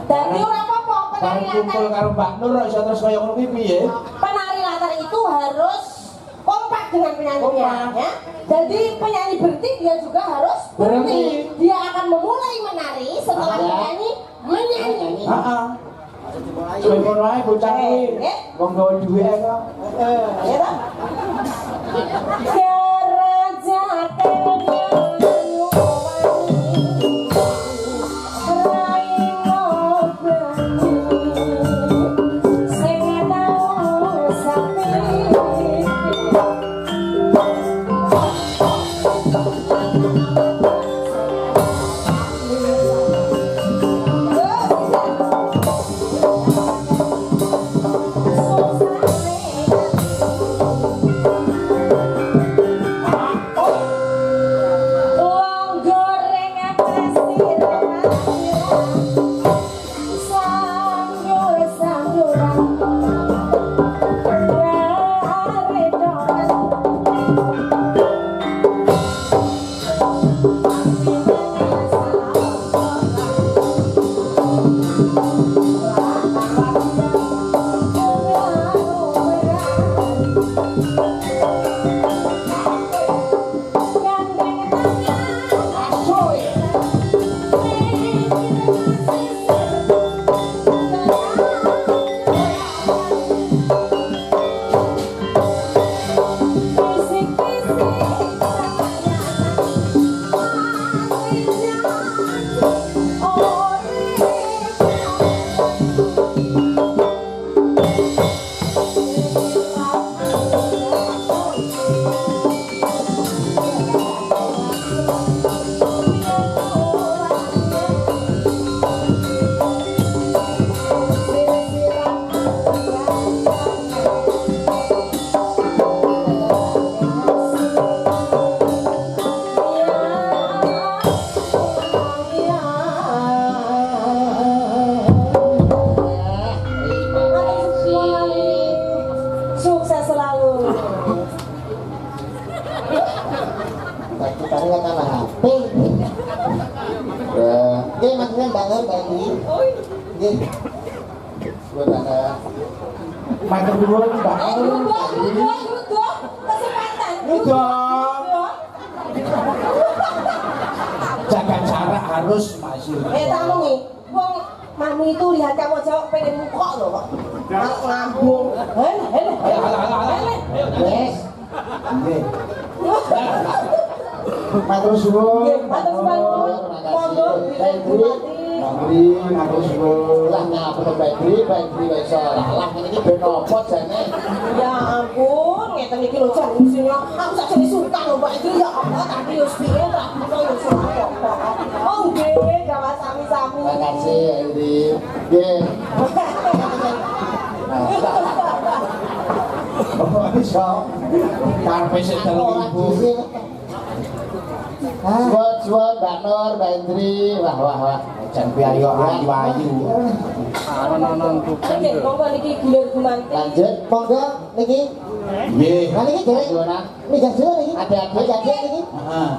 Dadi ora apa-apa penari kumpul latar. karo Mbak Nur iso terus kaya ngono kuwi piye? Penari latar itu harus kompak dengan penyanyinya ya. Jadi penyanyi berhenti dia juga harus berhenti. Dia akan memulai menari setelah penyanyi menyanyi. Heeh. Suwe kono ae bocah kuwi. Wong gawe duwe kok. Ya ta? Nggih. Bukan Matur nuwun Mbak. Kesempatan. Dong. Jaga jarak harus masih. Tamu nih, wong mami itu lihat kamu jawab pengen muka loh kok. Ngambung. Yes. Nggih. Matur suwun. Matur suwun. Monggo dilengkungati. Matur suwun. Lah ngapa Baikri wis lah ini ben opo jane. Ya ampun, ngeten iki lho jan sing aku sak jane suka lho Mbak iki ya Allah tadi yo piye tak kira yo suka. Oh nggih, gawat sami-sami. Makasih Endi. Nggih. Oh iso. Karepe sik dalem ibu. Suwun Mbak Nur, Mbak Indri. Wah. Jan piye ayu-ayu. Oke, monggo niki gilir gumanti. Lanjut. Monggo niki. Nggih. Lah niki derek. Gimana? Niki jero niki. Adik-adik. Adik niki. Heeh.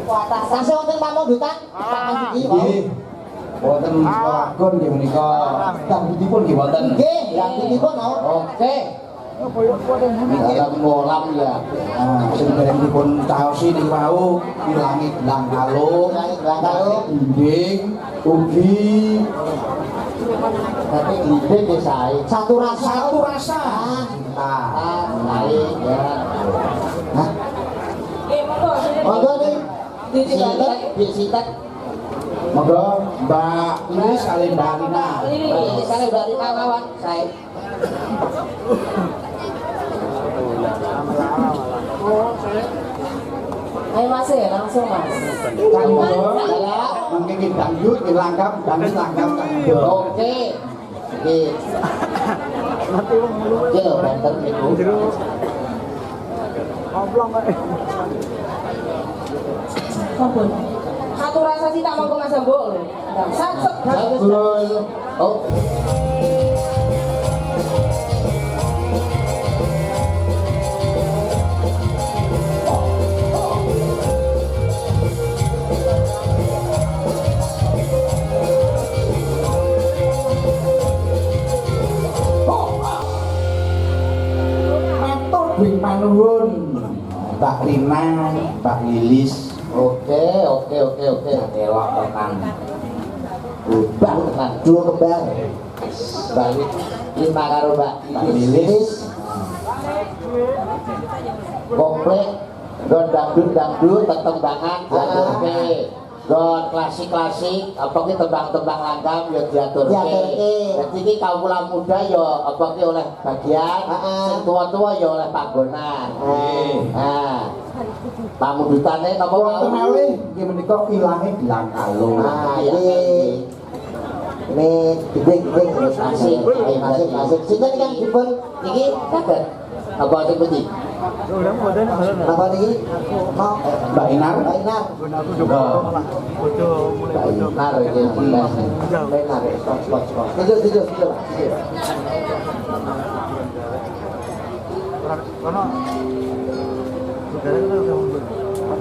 Kuatas. Tasih wonten pamundutan. Pak Masuki. Nggih. Wonten lagon nggih menika. Dangdutipun nggih wonten. Nggih, yang dipun mau. Oke. Dalam molam ya. Nah, sing barengipun caosi niku wau ilangi gelang kalung, dinding, ugi Tapi ide sae. Satu rasa. satu rasa. Cinta. Sae ya. Hah? Monggo. Monggo nih. Sitat, sitat. Monggo Mbak Lilis kali Mbak Rina. Ini saya udah di kawan saya. Ayo Mas ya, langsung Mas. Kang monggo. Mangke ki dangdut ki langgam, dangdut langgam Kang monggo. Oke. Oke. Oke loh, banter itu. Sampun. Satu rasa sih tak monggo Mas Ambo lho. Sat. Betul. Oh. Wing manuwun Mbak Rina, Mbak Lilis. Oke. Elok tenan. Ubah tenan. Dua kembang. Balik 5 karo Mbak Lilis. Komplit. Don dangdut tetembangan oke. Don klasik apa ki tembang-tembang langgam ya diaturke. Dadi iki kaum muda ya apa ki oleh bagian, sing tua-tua ya oleh panggonan. Nah. Pamundutane napa Wonten mau? malih nggih menika ilange gelang kalung. Nah, ini dinding masih. Sinten kan dipun Iki kabar. Apa sing putih? apa niki? Mau Mbak Inar. Mbak Inar. Benar iki. Benar, spot. Tidur.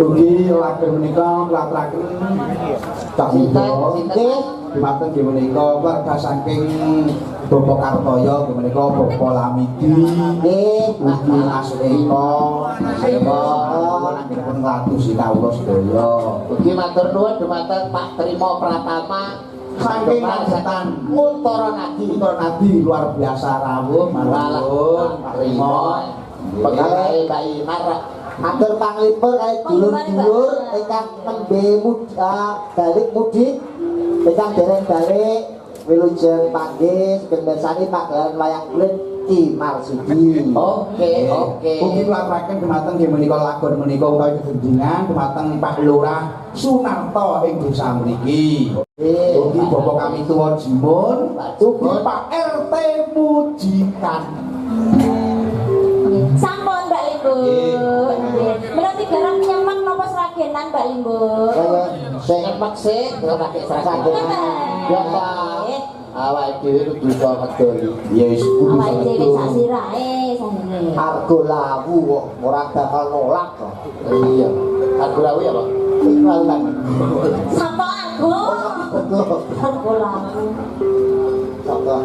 Ugi lageng menika ngaturaken cahya Nggih. dumateng nggih menika warga saking Bapak Kartoyo nggih menika Bapak Lamidi Nggih. ugi Mas Eko nanggenipun ngladosi kawula sedaya. Ugi matur nuwun dumateng Pak Trimo Pratama Saking ngasetan Untara Nadi. Nadi luar biasa rawuh matur Pak Trimo. Pegawai Mbak Inar. Atur panglipur kali dulur-dulur ingkang nembe balik mudik ingkang dereng balik wilujeng panggih bersani pagelaran wayang kulit Ki Marsudi. Oke. Ugi laturaken dumateng nggih menika lagon menika utawi kegendingan dumateng Pak Lurah Sunarto ing desa mriki. Ugi Bapak kami tuwa Jimun, ugi Pak RT Mujikan. Sampun Mbak Limbu. Berarti garam nyemek napa seragenan Mbak Limbu? Sing maksih ora pakai seragenan. Ya Pak. Awake dhewe kudu iso ngedoli. Ya wis kudu Awake dhewe semetu. sak sirahe sanene. Harga lawu kok ora bakal nolak kok. Iya. Aku lawu ya, Pak. Iklan kan. Sampo aku. Aku laku. Contoh.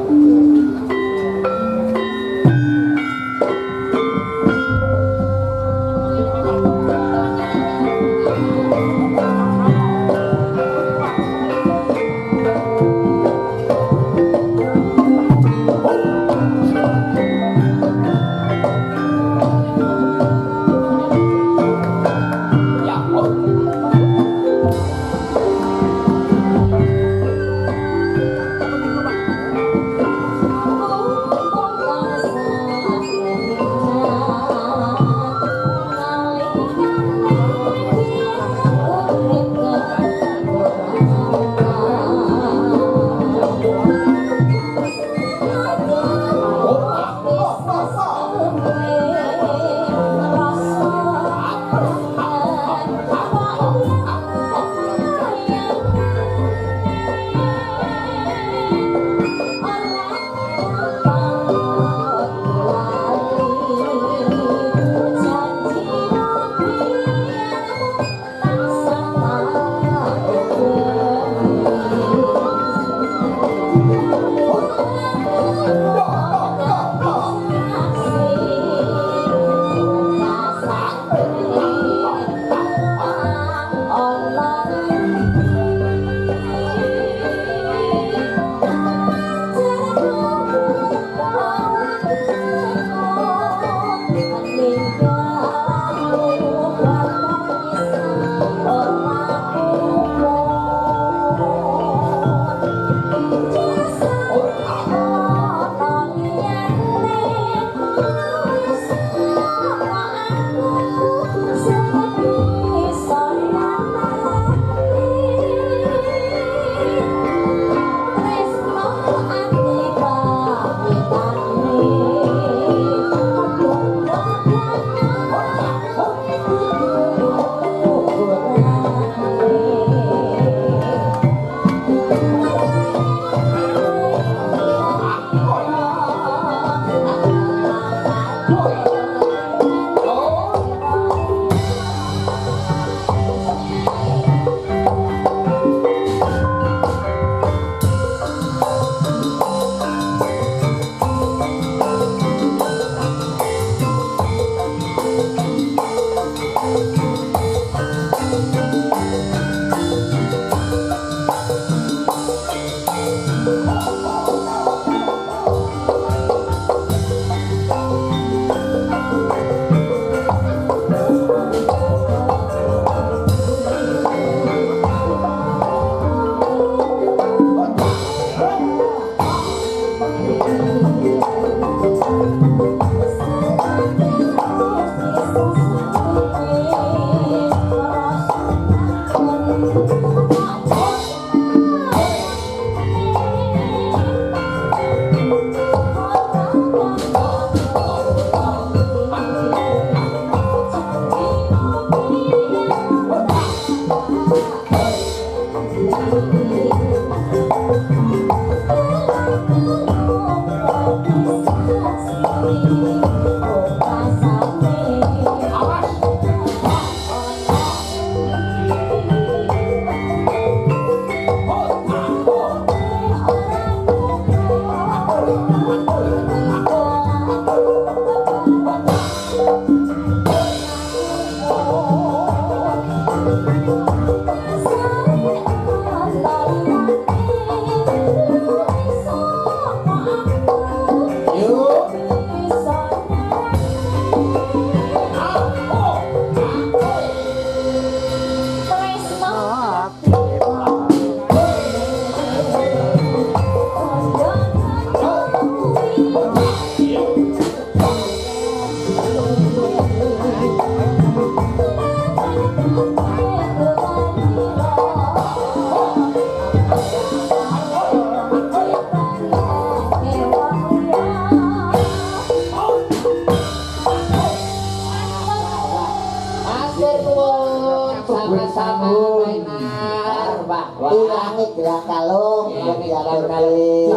Ilangi gelang kalung, mutiara kali.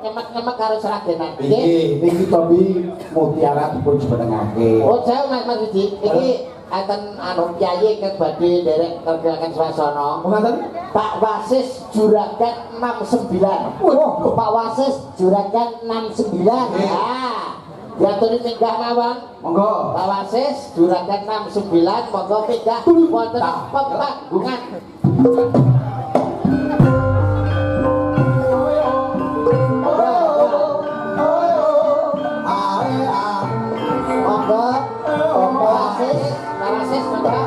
Nyemek-nyemek karo seragenan. Iki topi mutiara dipun jenengake. Oh, saya Mas Mas Iki enten anu kiai kang badhe derek kerjakan swasana. Ngoten? Pak Wasis Juragan 69. Oh, Pak Wasis Juragan 69. Ya. Diaturi minggah mawon. Monggo. Pak Wasis Juragan 69 monggo minggah wonten pepanggungan. Monggo, Pak Wasis. Pak Wasis monggo.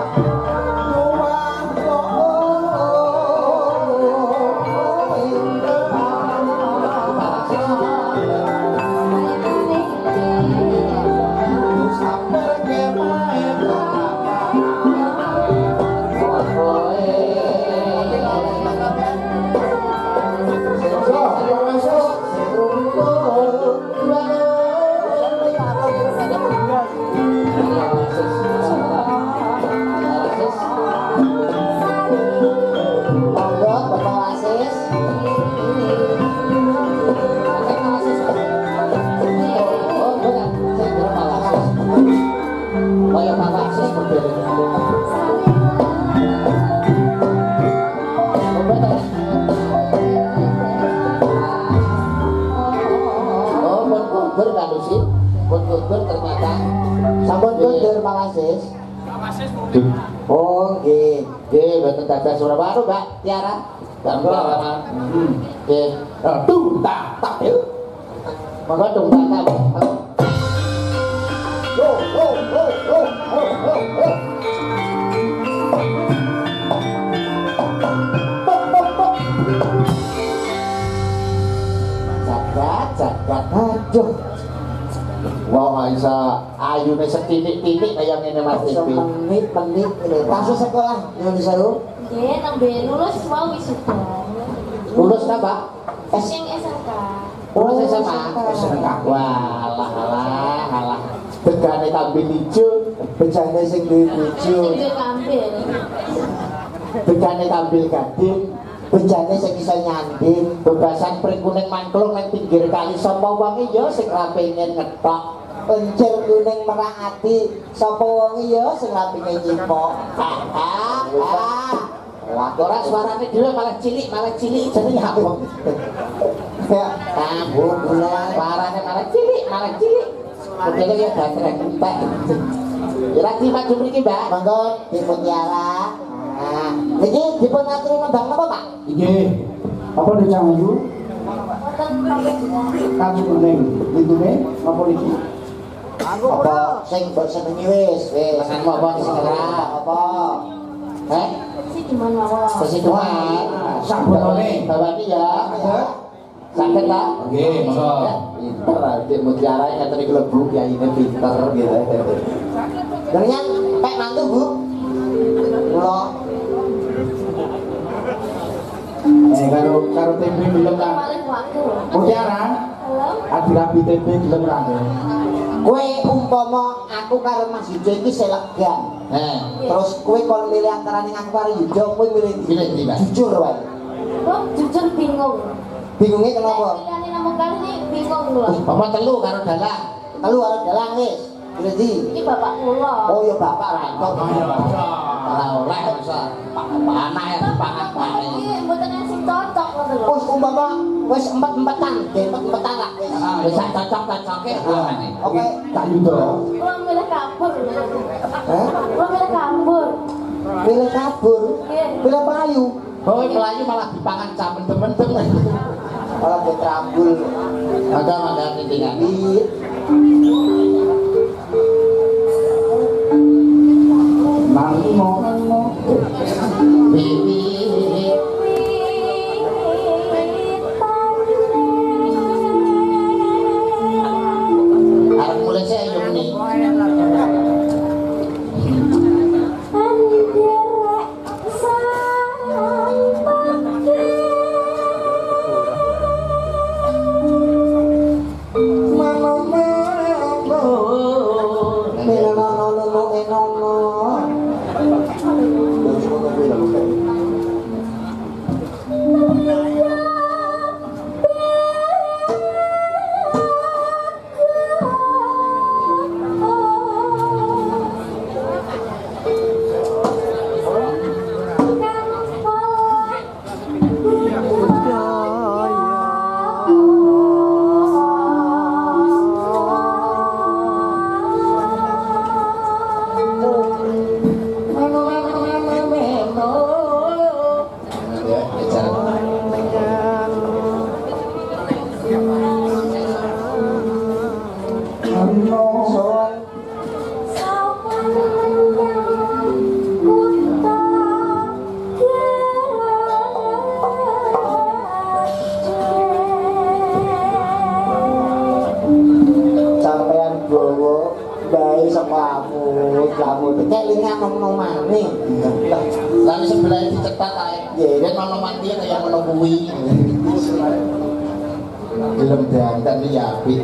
Monggo, Bapak Wasis. Oh ya Pak Wasis berdiri. Oh, pun kundur kan sih? Pun kundur ternyata. Sampun kundur Pak Wasis. Oh, nggih. Nggih, mboten dados ora baru, Mbak Tiara. Mbak. Nggih. Tuh, tak ya. Monggo dong tak. Jagat, aduh. Wah, bisa ayune setitik-titik kaya ngene Mas Tipi. Menit ini. Masuk sekolah Indonesia lu. Nggih, nembe lulus mau wisuda. Lulus ta, Pak? Sing SMK. Lulus SMA. SMK. Walah. Begane kambing ijo, Bejane sing duwe bojo. Sing duwe kambil. begane tampil gading, Bejane sing iso nyanding. bebasan prikuning mangklung nang pinggir kali sapa wonge ya sing ra pengen ngetok. Pencil kuning merah ati, sapa wonge ya sing rapine cipok. Ora suarane dhewe malah cilik jenenge apa? Ya, Kamu bulan suarane malah cilik. Kudune ya gatrek entek. Ya lagi maju mriki, Mbak. monggo diputiara. Nah, niki dipun aturi nembang napa, Pak? Nggih. Apa dicangu? Wonten pamedina. Kacu kuning. Itune apa iki? Apa sing mbok senengi wis. Pesan apa segera? Apa? Si diman mawon. Kesituan. Sabunane. Bawani ya. Sakit tak? Nggih, monggo. Pinter adik mutiara ngaten iki lho Bu, kiyaine pinter gitu. Dengan pek mantu, Bu. Kula Karo tempe film kan. Paling waktu. Mutiara, Halo. adi rapi tempe film kan. kowe umpama aku karo Mas Yujo iki selegan. Terus kowe kon milih antara ning aku karo Yujo, kowe milih ndi? Milih ndi, Pak? Jujur wae. Kok jujur bingung. Bingungnya kenapa? Pilihane nomor kali ini bingung lho. Apa telu karo dalang? Telu karo dalang wis. Milih ndi? Iki bapak kula. Oh ya bapak ra kok. Ora oleh masa anak ya dipangan bae. Iki mboten sing cocok ngoten lho. Wis umpama wis empet-empetan, empet-empetan lah wis. Wis sak cocok-cocoke amane. Oke. Tak yudo. Kula milih kabur. Hah? Kula milih kabur. Milih kabur. Nggih. Milih payu. Oh, melayu malah dipangan camen-temen-temen. Kalau betrambul. Mangga tintingan. Di Nang Bibi. Arep mulai saya Yuni. selamu kelingan nom-noman nih. Lalu sebelah dicetak ae. Yen ono mati kaya ngono kuwi. Gelem dandan ya apik.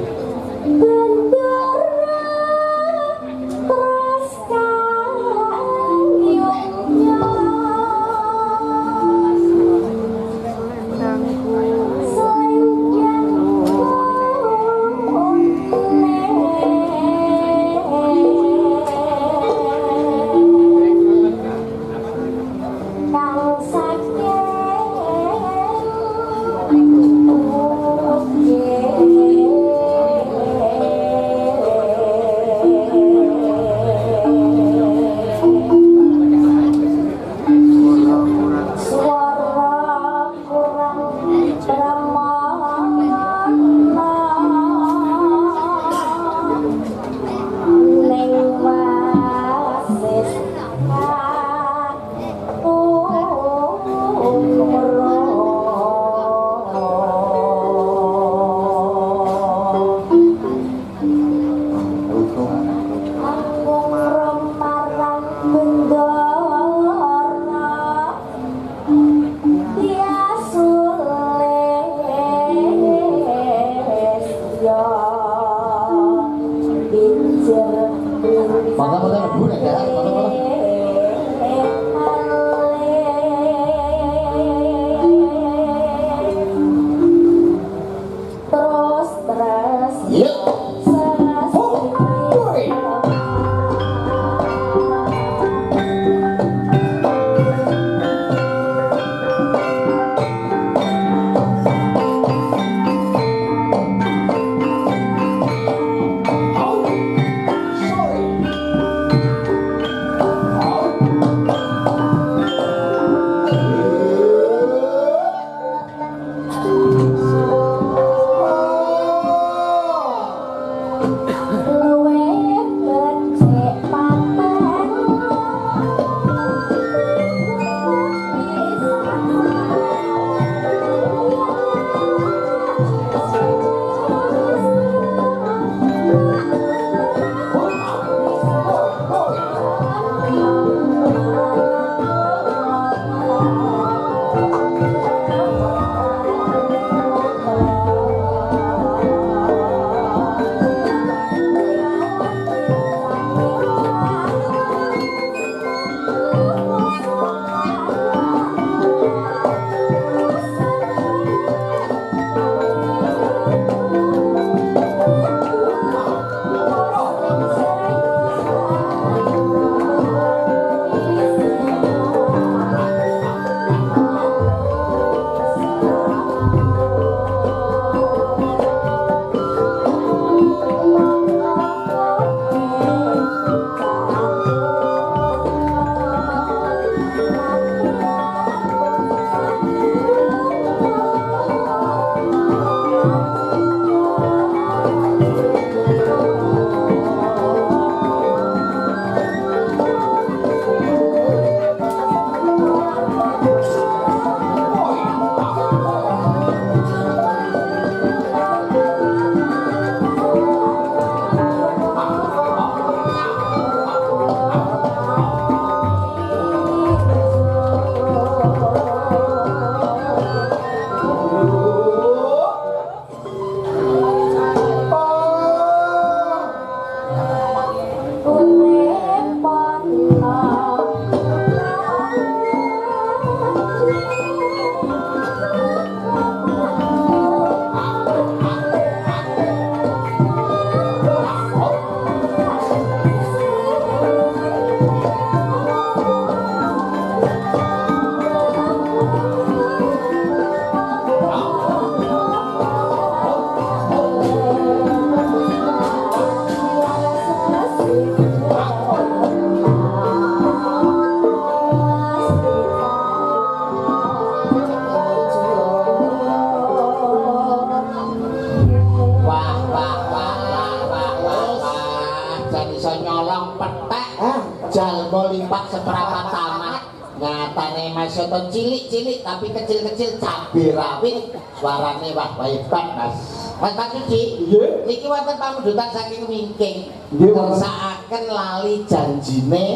Soto cilik-cilik tapi kecil-kecil cabai rawit suarane wah hebat Mas. Mas Pasuci, Nggih. iki wonten pamundutan saking wingking. Nggih, wonten. Kersakaken lali janjine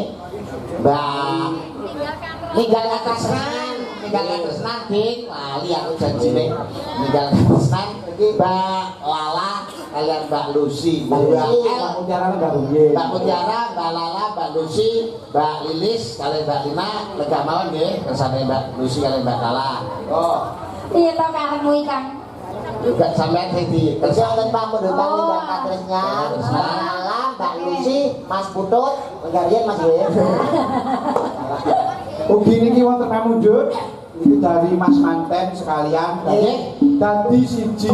Mbak ninggal katresnan, Ding. Lali aku janjine ninggal katresnan Mbak Lala kalian Mbak Lucy, Mbak El, Mutiara enggak nggih. Mbak Mutiara, Mbak Lala, Mbak Lucy, Mbak Lilis, kalian Mbak Lina, lega mawon nggih, kersane Mbak Lucy kalian Mbak Lala. Oh, Iya to karepmu ikang. juga sampean sing di Terus wonten pamundutan ninggal katresnya, Mbak Lala, Mbak Lucy, Mas Putut, Ngarian Mas Ye. Ugi niki wonten pamundhut iki dari Mas Manten sekalian. Nggih. Dadi siji.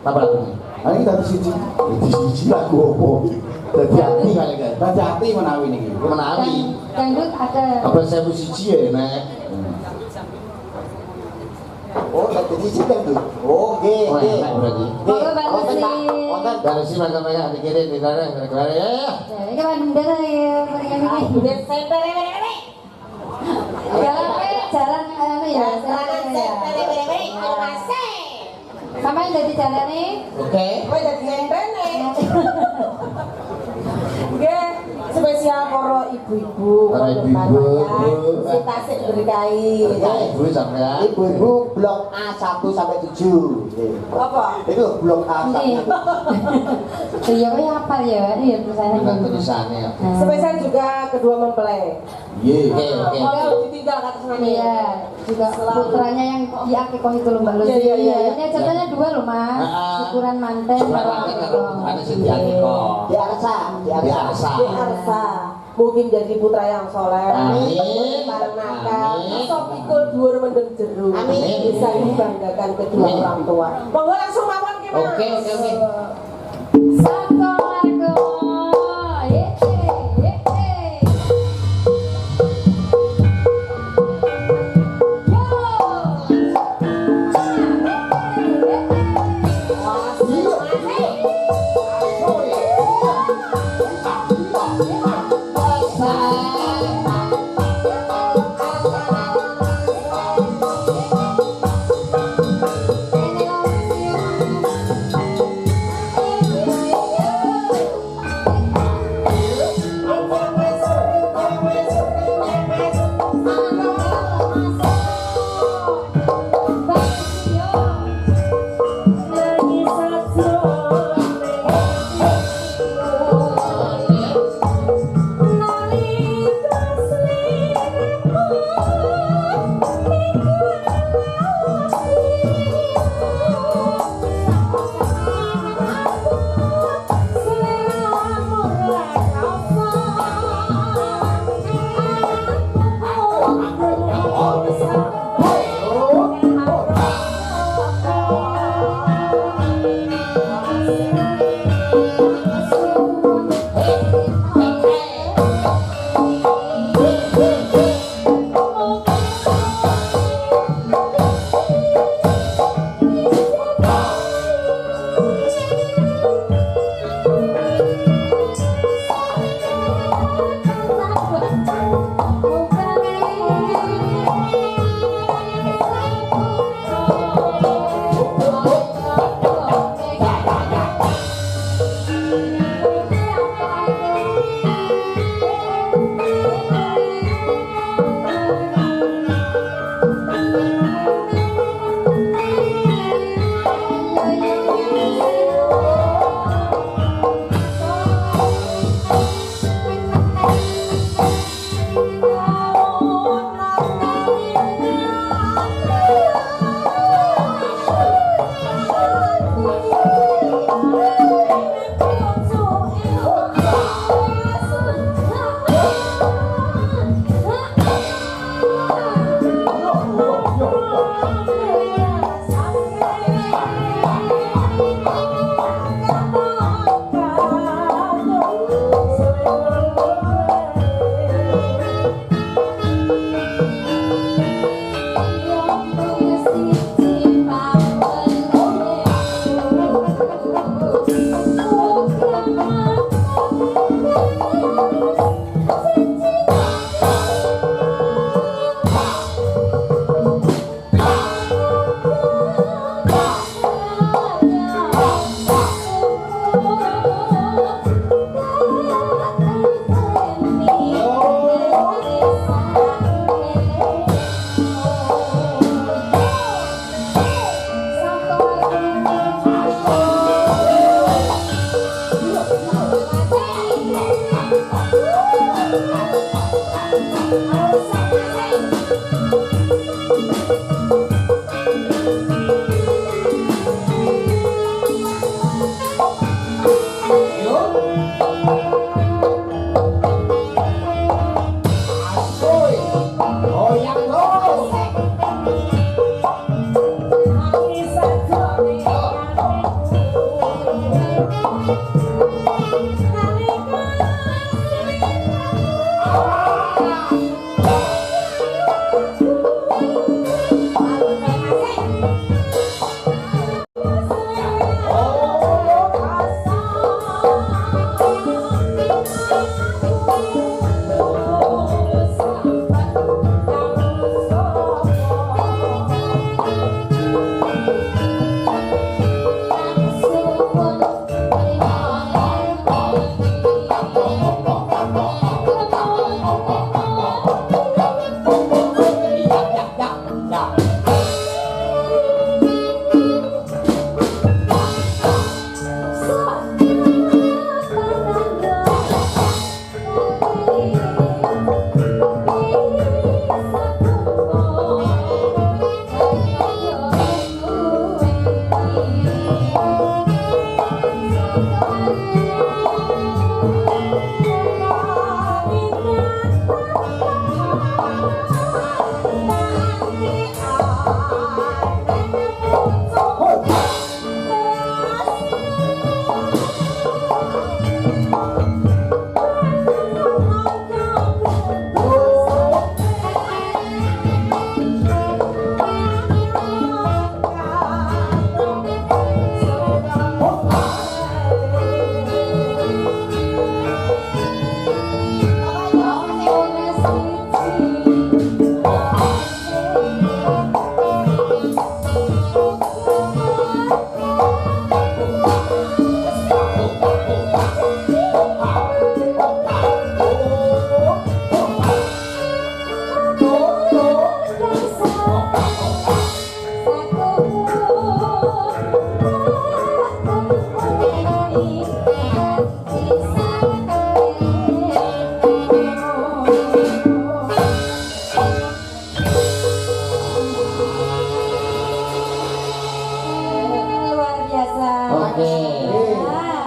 apa lagi? Nah, ini dadi siji. Dadi siji lagu opo? Dadi hati kali kan. Dadi ati menawi niki. Menawi. Dangdut ada. Apa saya siji ya, Nek? Oh, dadi siji kan tuh. Oh, nggih, Oh, nggih. enak berarti. Monggo Mbak Wonten Pak, Lucy. wonten. Dari sini mereka dikirim di sana, kemarin ya. Jadi kan bener ya, Udah senter. jalan anu ya, sampai jadi jalan nih. Oke. Kowe dadi sentene. Nggih, spesial para ibu-ibu, Para kondur ibu-ibu. panjang, sing tasik berkahi. Nah, ibu sampean. Ibu-ibu blok A1 sampai 7. Apa? Itu blok A1. Nih. Iya, kowe apa ya? Iya tulisannya. Bukan tulisannya ya. Spesial juga kedua mempelai. Nggih. Oke, oke. Kalau ditinggal kata sama Iya, juga putranya yang di Akikoh itu loh Mbak Lucy. Iya, iya, iya. Ini acaranya dua loh Mas. Syukuran manten Syukuran karo manten Akikoh. karo ada sing di Akikoh. Di Arsa, di Di Arsa. Arsa. Di Arsa. Mungkin jadi putra yang soleh. Amin. Bareng nakal. Amin. Sok pikul dhuwur mendem jeru. Amin. Bisa dibanggakan kedua Amin. orang tua. Monggo langsung mawon ki Mas. Oke, oke, oke. Sangko Margo. Ye, ye, ye. Yo. Ini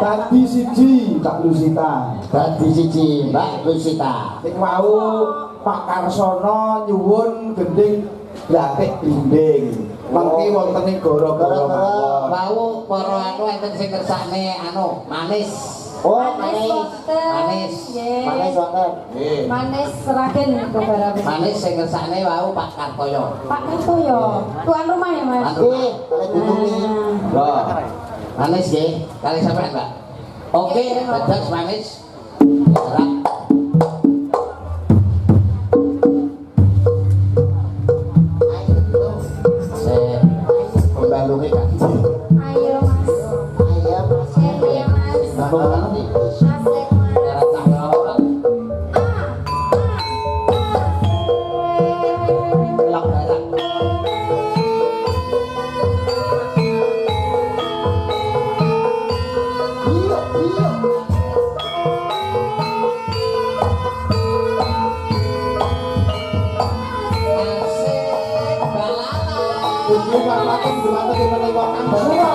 Tadi siji Mbak Lusita. Tadi siji Mbak Lusita. Sing mau Pak Karsono nyuwun gending glatik blinding. Mangki wonten ing gara-gara mawon. Wau para anu enten sing kersane anu manis. Oh, Manis manis. wonten. Manis. Nggih. Manis wonten. Nggih. Manis seragen beberapa. Manis sing kersane wau Pak Kartoyo. Pak Kartoyo, tuan rumah ya Mas? Nggih, kalih ditunggu. Loh. Manis nggih, kali sampean, Mbak. Oke, dados manis. Serap. Saya pembalungi kan. Ayo Mas. Ayo, Mas. Iya Mas. Sambung nanti. Asik Mas. Darat tanggal. Lak darat. Iya, iya. Asik balala. Iki papaken dumateng ing menika Kang Bro.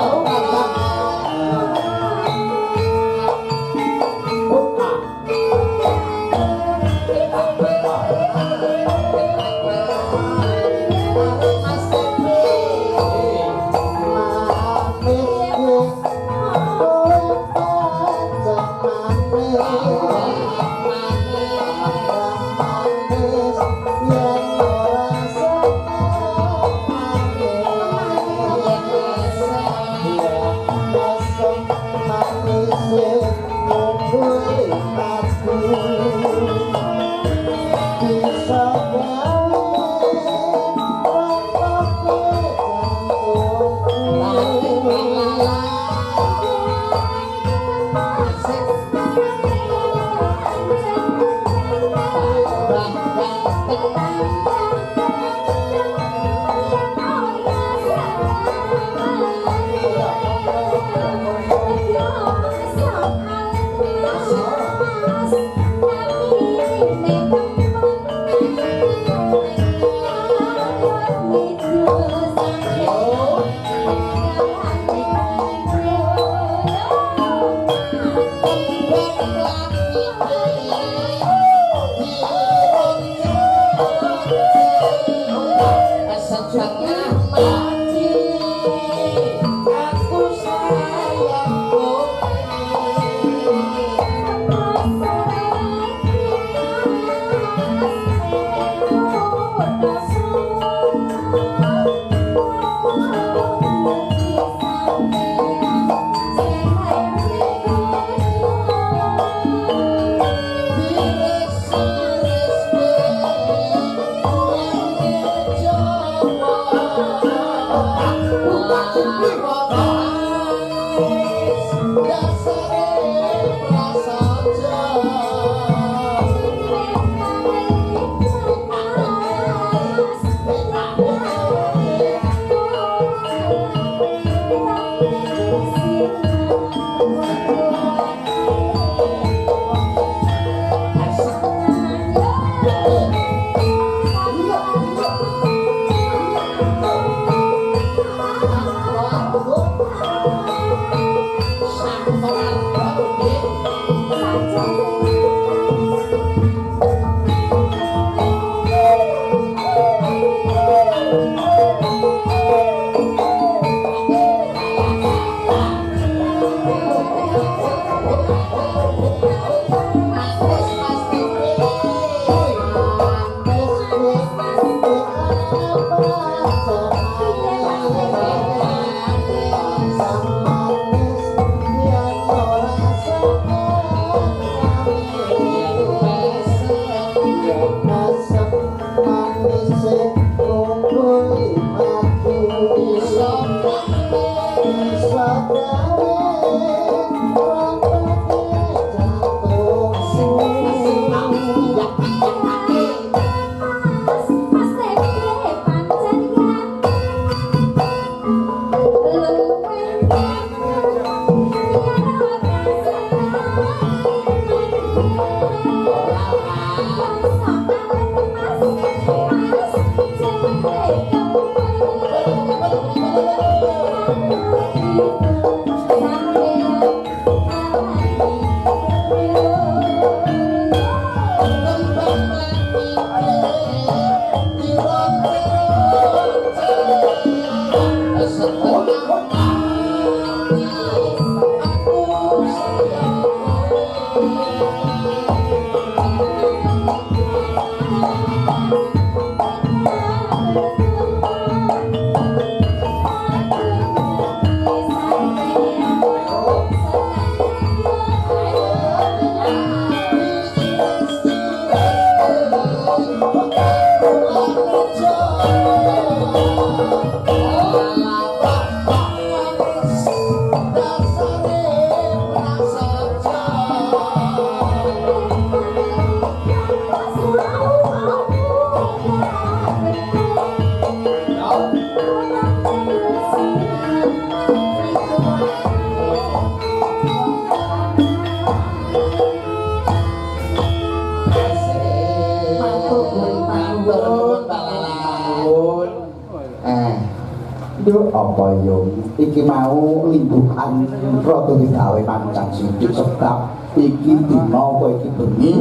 Apa yo iki mau limbuhan rada digawe pancang sithik sebab iki dina kowe iki bengi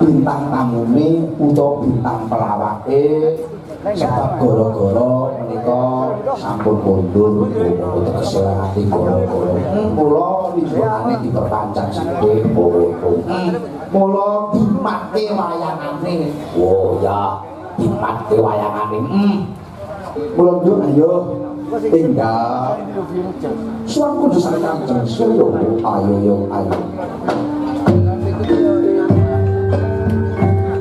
bintang tamune utawa bintang pelawake sebab gara-gara menika sampun mundur tegese ati gara-gara kula limbuhane diperpancang sithik mula dimatke wayangane oh ya dimatke wayangane mula ayo tinggal suang kudu sakit ayo ayo